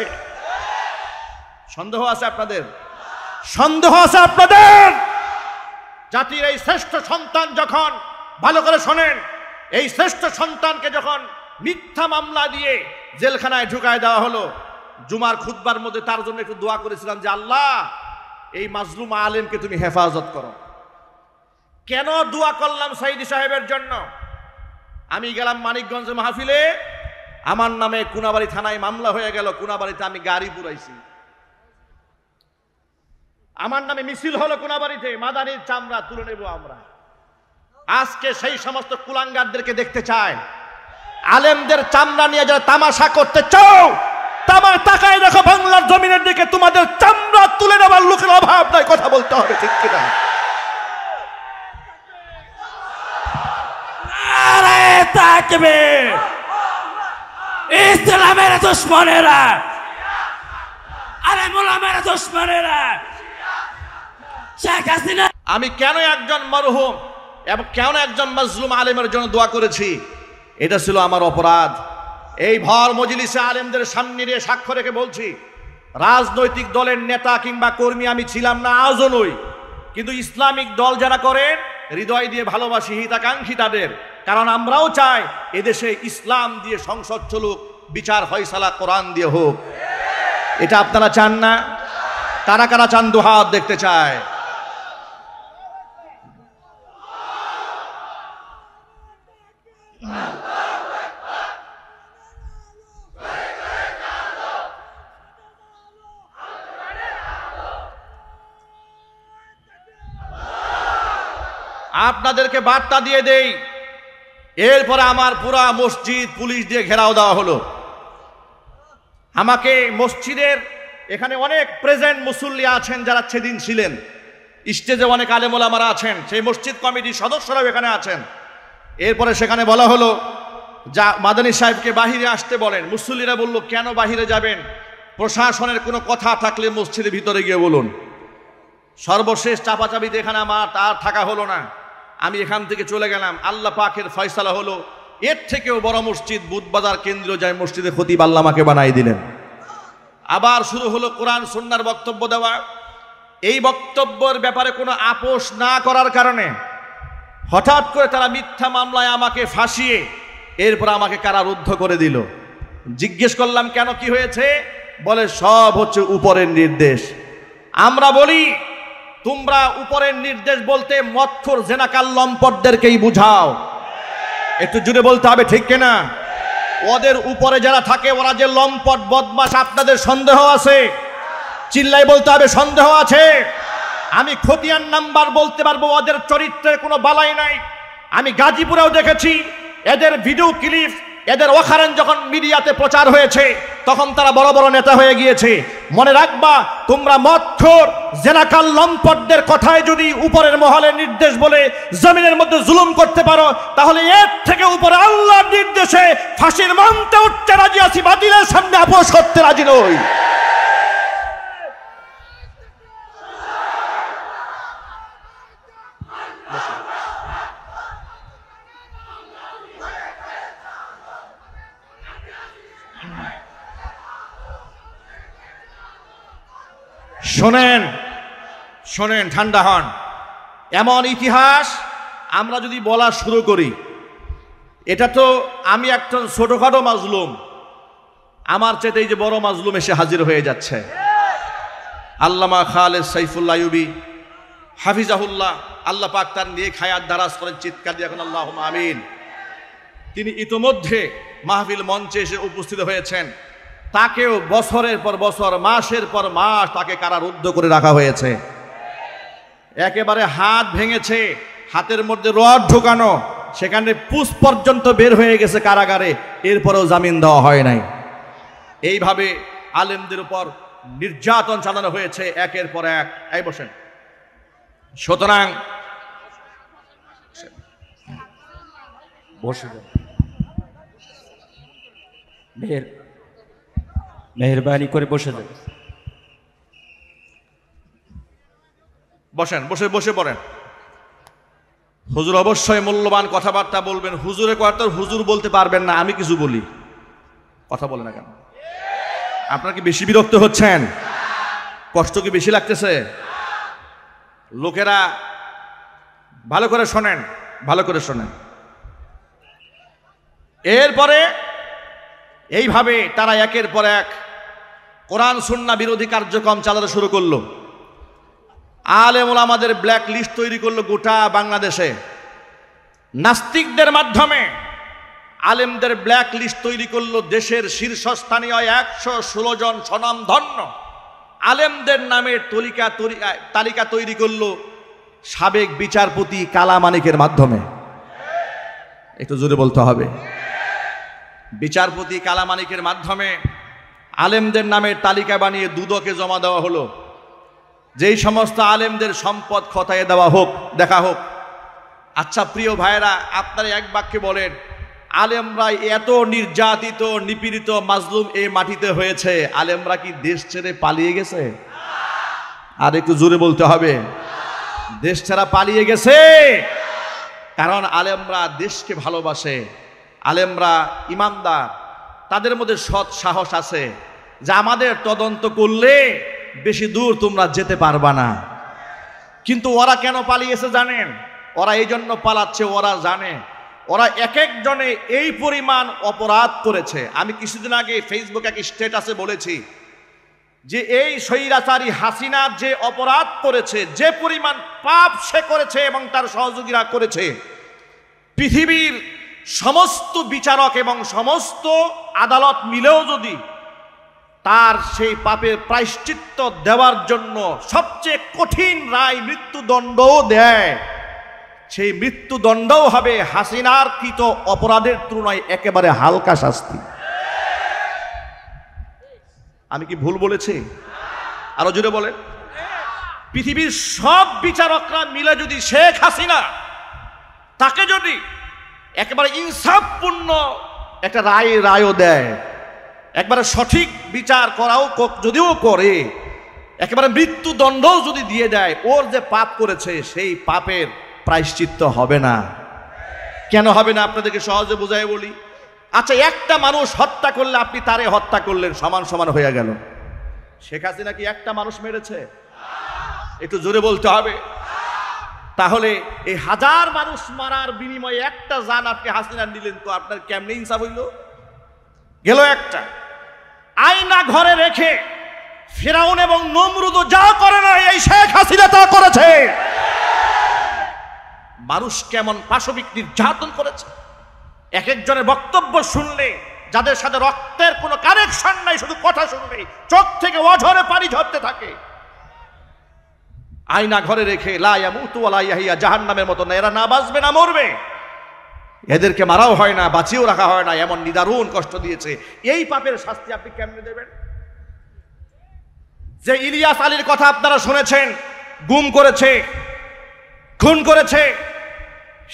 সন্দেহ আছে আপনাদের? সন্দেহ আছে আপনাদের? জাতির এই শ্রেষ্ঠ সন্তান যখন, ভালো করে শোনেন, এই শ্রেষ্ঠ সন্তানকে যখন মিথ্যা মামলা দিয়ে জেলখানায় ঢুকায় দেওয়া হলো, জুমার খুতবার মধ্যে তার জন্য একটু দোয়া করেছিলাম যে আল্লাহ এই মাজলুম আলেমকে তুমি হেফাজত করো। কেন দোয়া করলাম সাঈদী সাহেবের জন্য? আমি গেলাম মানিকগঞ্জ মাহফিলে, আমার নামে কোনাবাড়ি থানায় মামলা হয়ে গেল। কোনাবাড়িতে আমি গাড়ি পুরাইছি, আমার নামে মিছিল হলো কোনাবাড়িতে, মাদানির চামড়া তুলে নেব আমরা। আজকে সেই সমস্ত কুলাঙ্গারদেরকে দেখতে চায়, আলেমদের চামড়া নিয়ে যারা তামাশা করতে চাও, তাকায় দেখো বাংলার জমিনের দিকে, তোমাদের চামড়া তুলে নেওয়ার লোকের অভাব নাই। কথা বলতে হবে, ঠিক কিনা? নারায়ে তাকবীর! ইসলামের দুশমনেরা, আরে মোলামের দুশমনেরা, শেখ হাসিনা। আমি কেন একজন মরহুম এবং কেন একজন মাজলুম আলেমের জন্য দোয়া করেছি, এটা ছিল আমার অপরাধ। এই ভর মজলিসে আলেমদের সামনে নিয়ে সাক্ষ্য রেখে বলছি, রাজনৈতিক দলের নেতা কিংবা কর্মী আমি ছিলাম না, আজও নই, কিন্তু ইসলামিক দল যারা করেন হৃদয় দিয়ে ভালোবাসি, হিতাকাঙ্ক্ষী তাদের। কারণ আমরাও চাই এদেশে ইসলাম দিয়ে সংসদ চলুক, বিচার ফয়সালা কোরআন দিয়ে হোক। এটা আপনারা চান না? কারা কারা চান? দুহাত দেখতে চায়। আপনাদেরকে বার্তা দিয়ে দেই, এরপরে আমার পুরা মসজিদ পুলিশ দিয়ে ঘেরাও দেওয়া হলো। আমাকে মসজিদের এখানে অনেক প্রেজেন্ট মুসল্লি আছেন যারা সেদিন ছিলেন, স্টেজে অনেক আলেম ওলামারা আছেন, সেই মসজিদ কমিটির সদস্যরাও এখানে আছেন। এরপরে সেখানে বলা হলো যা মাদানী সাহেবকে বাহিরে আসতে বলেন। মুসল্লিরা বলল কেন বাহিরে যাবেন, প্রশাসনের কোনো কথা থাকলে মসজিদের ভিতরে গিয়ে বলুন। সর্বশেষ চাপাচাপিতে এখানে আমার আর থাকা হলো না, আমি এখান থেকে চলে গেলাম। আল্লাহ পাকের ফয়সালা হলো এর থেকেও বড় মসজিদ বুধবাজার কেন্দ্রীয় যায় মসজিদে খতিব আল্লাহ আমাকে বানাই দিলেন। আবার শুরু হলো কোরআন সুন্নাহর বক্তব্য দেওয়া। এই বক্তব্যের ব্যাপারে কোনো আপোষ না করার কারণে হঠাৎ করে তারা মিথ্যা মামলায় আমাকে ফাঁসিয়ে এরপর আমাকে কারারুদ্ধ করে দিল। জিজ্ঞেস করলাম কেন, কি হয়েছে? বলে সব হচ্ছে উপরের নির্দেশ। আমরা বলি তোমরা উপরের নির্দেশ বলতে মৎখর জেনাকাল লম্পটদেরকেই বুঝাও। একটু জুড়ে বলতে হবে ঠিক কিনা? ওদের উপরে যারা থাকে ওরা যে লম্পট বদমাশ, আপনাদের সন্দেহ আছে? চিল্লাই বলতে হবে সন্দেহ আছে। আমি খতিয়ান নাম্বার বলতে পারবো, ওদের চরিত্রে কোনো বালাই নাই। আমি গাজীপুরেও দেখেছি এদের ভিডিও ক্লিপ, এদের ওখানে যখন মিডিয়াতে প্রচার হয়েছে তখন তারা বড় বড় নেতা হয়ে গিয়েছে। মনে রাখবা, তোমরা মৎখর জেনাকাল লম্পটদের কথায় যদি উপরের মহলের নির্দেশ বলে জমিনের মধ্যে জুলুম করতে পারো, তাহলে এর থেকে উপরে আল্লাহর নির্দেশে ফাঁসির মঞ্চে উঠতে রাজি আছি, বাতিলের সামনে আপোষ করতে রাজি নই। শোনেন শোনেন, ঠান্ডা হন। এমন ইতিহাস আমরা যদি বলা শুরু করি, এটা তো আমি একটা ছোটখাটো মাজলুম, আমার চেয়ে এই যে বড় মাজলুম এসে হাজির হয়ে যাচ্ছে। আল্লামা খালেদ সাইফুল্লাহ আইয়ুবী হাফিজাহুল্লাহ, আল্লাহ পাক তার নিয়ে খায়াত দারাজ করেন, চিৎকার দিয়ে এখন আল্লাহুম্মা আমিন। তিনি ইতোমধ্যে মাহফিল মঞ্চে এসে উপস্থিত হয়েছেন। তাকেও বছরের পর বছর, মাসের পর মাস তাকে কারারুদ্ধ করে রাখা হয়েছে। একেবারে হাত ভেঙেছে, হাতের মধ্যে রড ঢোকানো, সেখানে পুষ পর্যন্ত বের হয়ে গেছে কারাগারে, এরপরেও জামিন দেওয়া হয় নাই। এইভাবে আলেমদের উপর নির্যাতন চালানো হয়েছে একের পর এক। এই বসেন। সুতরাং বসে মেহরবানি করে বসে যান। বসেন, বসে বসে পড়েন। হুজুর অবশ্যই মূল্যবান কথাবার্তা বলবেন। হুজুরে কথা হুজুর বলতে পারবেন না, আমি কিছু বলি, কথা বলে না কেন? আপনারা কি বেশি বিরক্ত হচ্ছেন? কষ্ট কি বেশি লাগতেছে? লোকেরা ভালো করে শোনেন, ভালো করে শোনেন। এরপরে এইভাবে তারা একের পর এক কোরআন সুন্নাহ বিরোধী কার্যক্রম চালাতে শুরু করলো। আলেম ওলামাদের ব্ল্যাক লিস্ট তৈরি করলো গোটা বাংলাদেশে। নাস্তিকদের মাধ্যমে আলেমদের ব্ল্যাক লিস্ট তৈরি করলো। দেশের শীর্ষস্থানীয় 116 জন স্বনামধন্য আলেমদের নামের তালিকা তৈরি করলো সাবেক বিচারপতি কালা মানিকের মাধ্যমে। একটু জোরে বলতে হবে। বিচারপতি কালা মানিকের মাধ্যমে আলেমদের নামের তালিকা বানিয়ে দুদকে জমা দেওয়া হলো। যেই সমস্ত আলেমদের সম্পদ খতায়ে দেওয়া হোক, দেখা হোক। আচ্ছা প্রিয় ভাইরা, আপনারা এক বাক্যে বলেন, আলেমরা এত নির্যাতিত, নিপীড়িত, মাজলুম এই মাটিতে হয়েছে, আলেমরা কি দেশ ছেড়ে পালিয়ে গেছে? আর একটু জোরে বলতে হবে, দেশ ছাড়া পালিয়ে গেছে। কারণ আলেমরা দেশকে ভালোবাসে, আলেমরা ইমানদার, তাদের মধ্যে সৎ সাহস আছে যে আমাদের তদন্ত করলে বেশি দূর তোমরা যেতে পারবা না। কিন্তু ওরা কেন পালিয়েছে জানেন? ওরা এই জন্য পালাচ্ছে, ওরা জানে ওরা এক একজনে এই পরিমাণ অপরাধ করেছে। আমি কিছুদিন আগে ফেসবুকে এক স্ট্যাটাসে বলেছি যে এই স্বৈরাচারী হাসিনা যে অপরাধ করেছে, যে পরিমাণ পাপ সে করেছে এবং তার সহযোগীরা করেছে, পৃথিবীর সমস্ত বিচারক এবং সমস্ত আদালত মিলেও যদি তার সেই পাপের প্রায়শ্চিত্ত দেওয়ার জন্য সবচেয়ে কঠিন রায় মৃত্যুদণ্ডও দেয়, সেই মৃত্যুদণ্ডও হবে হাসিনার কৃত অপরাধের তুলনায় একেবারে হালকা শাস্তি। আমি কি ভুল বলেছি? আরো জোরে বলেন। পৃথিবীর সব বিচারকরা মিলে যদি শেখ হাসিনা তাকে যদি একেবারে ইনসাফপূর্ণ একটা রায়ও দেয়, একবারে সঠিক বিচার করাও যদিও করে, একেবারে মৃত্যুদণ্ডও যদি দিয়ে দেয়, ওর যে পাপ করেছে সেই পাপের প্রায়শ্চিত্ত হবে না। কেন হবে না আপনাদেরকে সহজে বুঝাই বলি। আচ্ছা, একটা মানুষ হত্যা করলে আপনি তারে হত্যা করলেন, সমান সমান হয়ে গেল। শেখ হাসিনা কি একটা মানুষ মেরেছে? একটু জোরে বলতে হবে। তাহলে এই হাজার মানুষ মারার বিনিময়ে একটা জান আপনি হাসিনা নিলেন, তো আপনার কেমনে ইনসাফ হইল? গেল একটা। আয়না ঘরে রেখে ফিরাউন এবং নমরুদ যা করে না, এই শেখ হাসিনা তা করেছে। মানুষ কেমন পাশবিক নির্যাতন করেছে। এক একজনের বক্তব্য শুনলে, যাদের সাথে রক্তের কোনো কানেকশন নাই, শুধু কথা শুনলে চোখ থেকে অঝরে পানি ঝরতে থাকে। আয়না ঘরে রেখে লা ইয়ামুতু ওয়া লা ইয়াহইয়া, জাহান্নামের মতো না, এরা না বাঁচবে না মরবে। এদেরকে মারাও হয় না, বাঁচিয়েও রাখা হয় না, এমন নিদারুণ কষ্ট দিয়েছে। এই পাপের শাস্তি আপনি কেমনে দেবেন? যে ইলিয়াস আলীর কথা আপনারা শুনেছেন, গুম করেছে, খুন করেছে,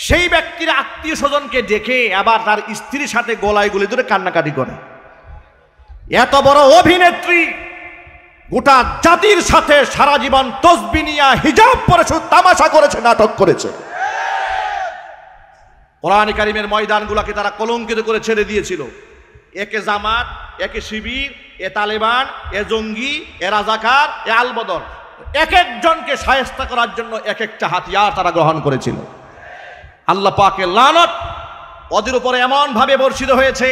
সেই ব্যক্তির আত্মীয় স্বজনকে ডেকে আবার তার স্ত্রীর সাথে গলায় গুলি ধরে কান্নাকাটি করে। এত বড় অভিনেত্রী গোটা জাতির সাথে সারা জীবন তসবিহ নিয়া হিজাব পরে শুধু তামাশা করেছে, নাটক করেছে। কোরআন কারীমের ময়দানগুলোকে তারা কলঙ্কিত করে ছেড়ে দিয়েছিল। একে জামাত, একে শিবির, এ তালেবান, এ জঙ্গি, এ রাজাকার, এ আলবদর, এক একজনকে শায়েস্তা করার জন্য এক একটা হাতিয়ার তারা গ্রহণ করেছিল। আল্লাহ পাকের লানত ওদের উপরে এমন ভাবে বর্ষিত হয়েছে,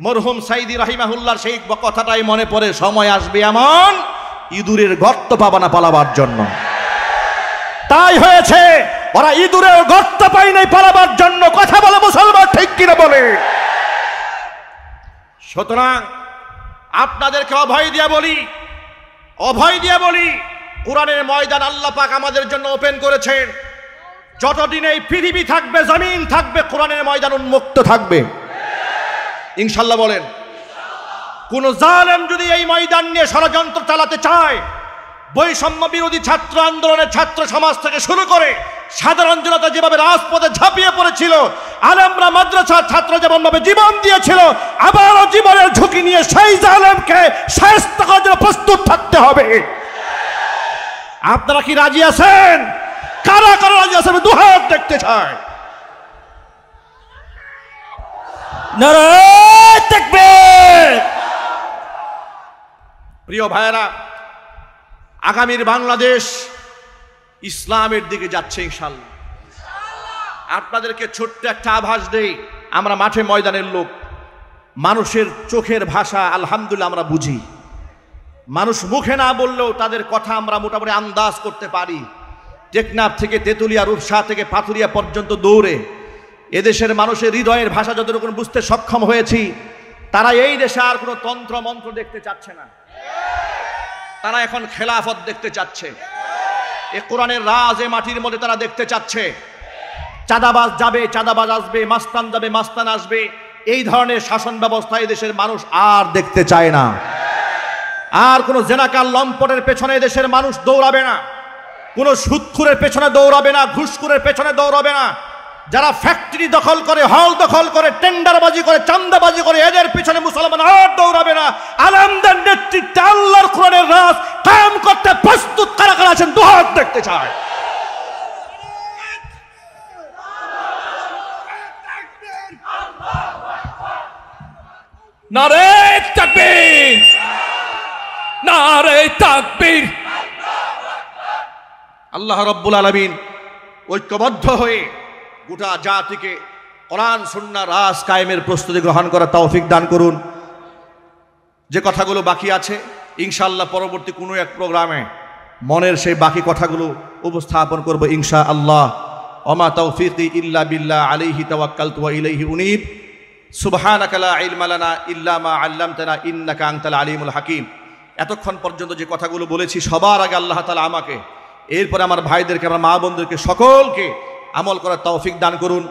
মরহুম সাইদি রাহিমাহুল্লাহর সেই কথাটাই মনে পড়ে, সময় আসবে এমন ইঁদুরের গর্ত পাবা না পালাবার জন্য। তাই হয়েছে, ওরা ইঁদুরের গর্ত পায় নাই পালাবার জন্য। কথা বলে মুসলমান, ঠিক কিনা বলে? সুতরাং আপনাদেরকে অভয় দিয়ে বলি, কোরআনের ময়দান আল্লাহ পাক আমাদের জন্য ওপেন করেছেন। যতদিন এই পৃথিবী থাকবে, জমিন থাকবে, কোরআনের ময়দান উন্মুক্ত থাকবে, ইনশাল্লাহ বলেন। কোন জালেম যদি এই ময়দান নিয়ে ষড়যন্ত্র চালাতে চায়, বৈষম্য বিরোধী ছাত্র আন্দোলনের ছাত্র সমাজ থেকে শুরু করে সাধারণ জনতা যেভাবে রাজপথে ঝাঁপিয়ে পড়েছিল, আলেমরা মাদ্রাসার ছাত্র যেমন ভাবে জীবন দিয়েছিল, আবারও জীবনের ঝুঁকি নিয়ে সেই জালেমকে শায়েস্তা করার জন্য প্রস্তুত থাকতে হবে। আপনারা কি রাজি আছেন? কারা কারা রাজি আছেন? দুহাত দেখতে চাই। নারায়ে তাকবীর। প্রিয় ভাইয়েরা, আগামীর বাংলাদেশ ইসলামের দিকে যাচ্ছে ইনশাআল্লাহ। আপনাদেরকে ছোট্ট একটা আভাস দেই, আমরা মাঠে ময়দানের লোক, মানুষের চোখের ভাষা আলহামদুলিল্লাহ আমরা বুঝি। মানুষ মুখে না বললেও তাদের কথা আমরা মোটামুটি আন্দাজ করতে পারি। টেকনাফ থেকে তেতুলিয়া, রূপসা থেকে পাথুরিয়া পর্যন্ত দৌড়ে এদেশের মানুষের হৃদয়ের ভাষা যতটুকু বুঝতে সক্ষম হয়েছি, তারা এই দেশে আর কোনো তন্ত্র মন্ত্র দেখতে চাচ্ছে না। তারা এখন খেলাফত দেখতে চাচ্ছে। এ কোরআনের রাজ এ মাটির মধ্যে তারা দেখতে চাচ্ছে। চাঁদাবাজ যাবে, চাঁদাবাজ আসবে, মাস্তান যাবে, মাস্তান আসবে। এই ধরনের শাসন ব্যবস্থা এই দেশের মানুষ আর দেখতে চায় না। আর কোনো জেনাকার লম্পটের পেছনে দেশের মানুষ দৌড়াবে না, কোনো সুদখুরের পেছনে দৌড়াবে না, ঘুষখুরের পেছনে দৌড়াবে না। যারা ফ্যাক্টরি দখল করে, হল দখল করে, টেন্ডারবাজি করে, চাঁদাবাজি করে, এদের পিছনে মুসলমান আর দৌড়াবে না। আলেমদের নেতৃত্বে আল্লাহর কোরআনের রাজ কায়েম করতে প্রস্তুত কারা কারা আছেন? দুহাত দেখতে চায়। নারায়ে তাকবীর, নারায়ে তাকবীর। আল্লাহ রাব্বুল আলামিন ঐক্যবদ্ধ হয়ে গোটা জাতিকে কোরআন সুন্নাহ রাজ কায়েমের প্রস্তুতি গ্রহণ করার তৌফিক দান করুন। যে কথাগুলো বাকি আছে ইনশাআল্লাহ পরবর্তী কোনো এক প্রোগ্রামে মনের সেই বাকি কথাগুলো উপস্থাপন করব ইনশাআল্লাহ। ওমা তৌফিকি ইল্লা বিল্লাহ, আলাইহি তাওয়াক্কালতু ওয়া ইলাইহি উনীব। সুবহানাকা লা ইলমা লানা ইল্লা মা আল্লামতানা ইন্নাকা আনতাল আলিমুল হাকিম। এতক্ষণ পর্যন্ত যে কথাগুলো বলেছি, সবার আগে আল্লাহ তাআলা আমাকে, এরপরে আমার ভাইদেরকে, আমার মা বোনদেরকে সকলকে আমল করার তৌফিক দান করুন।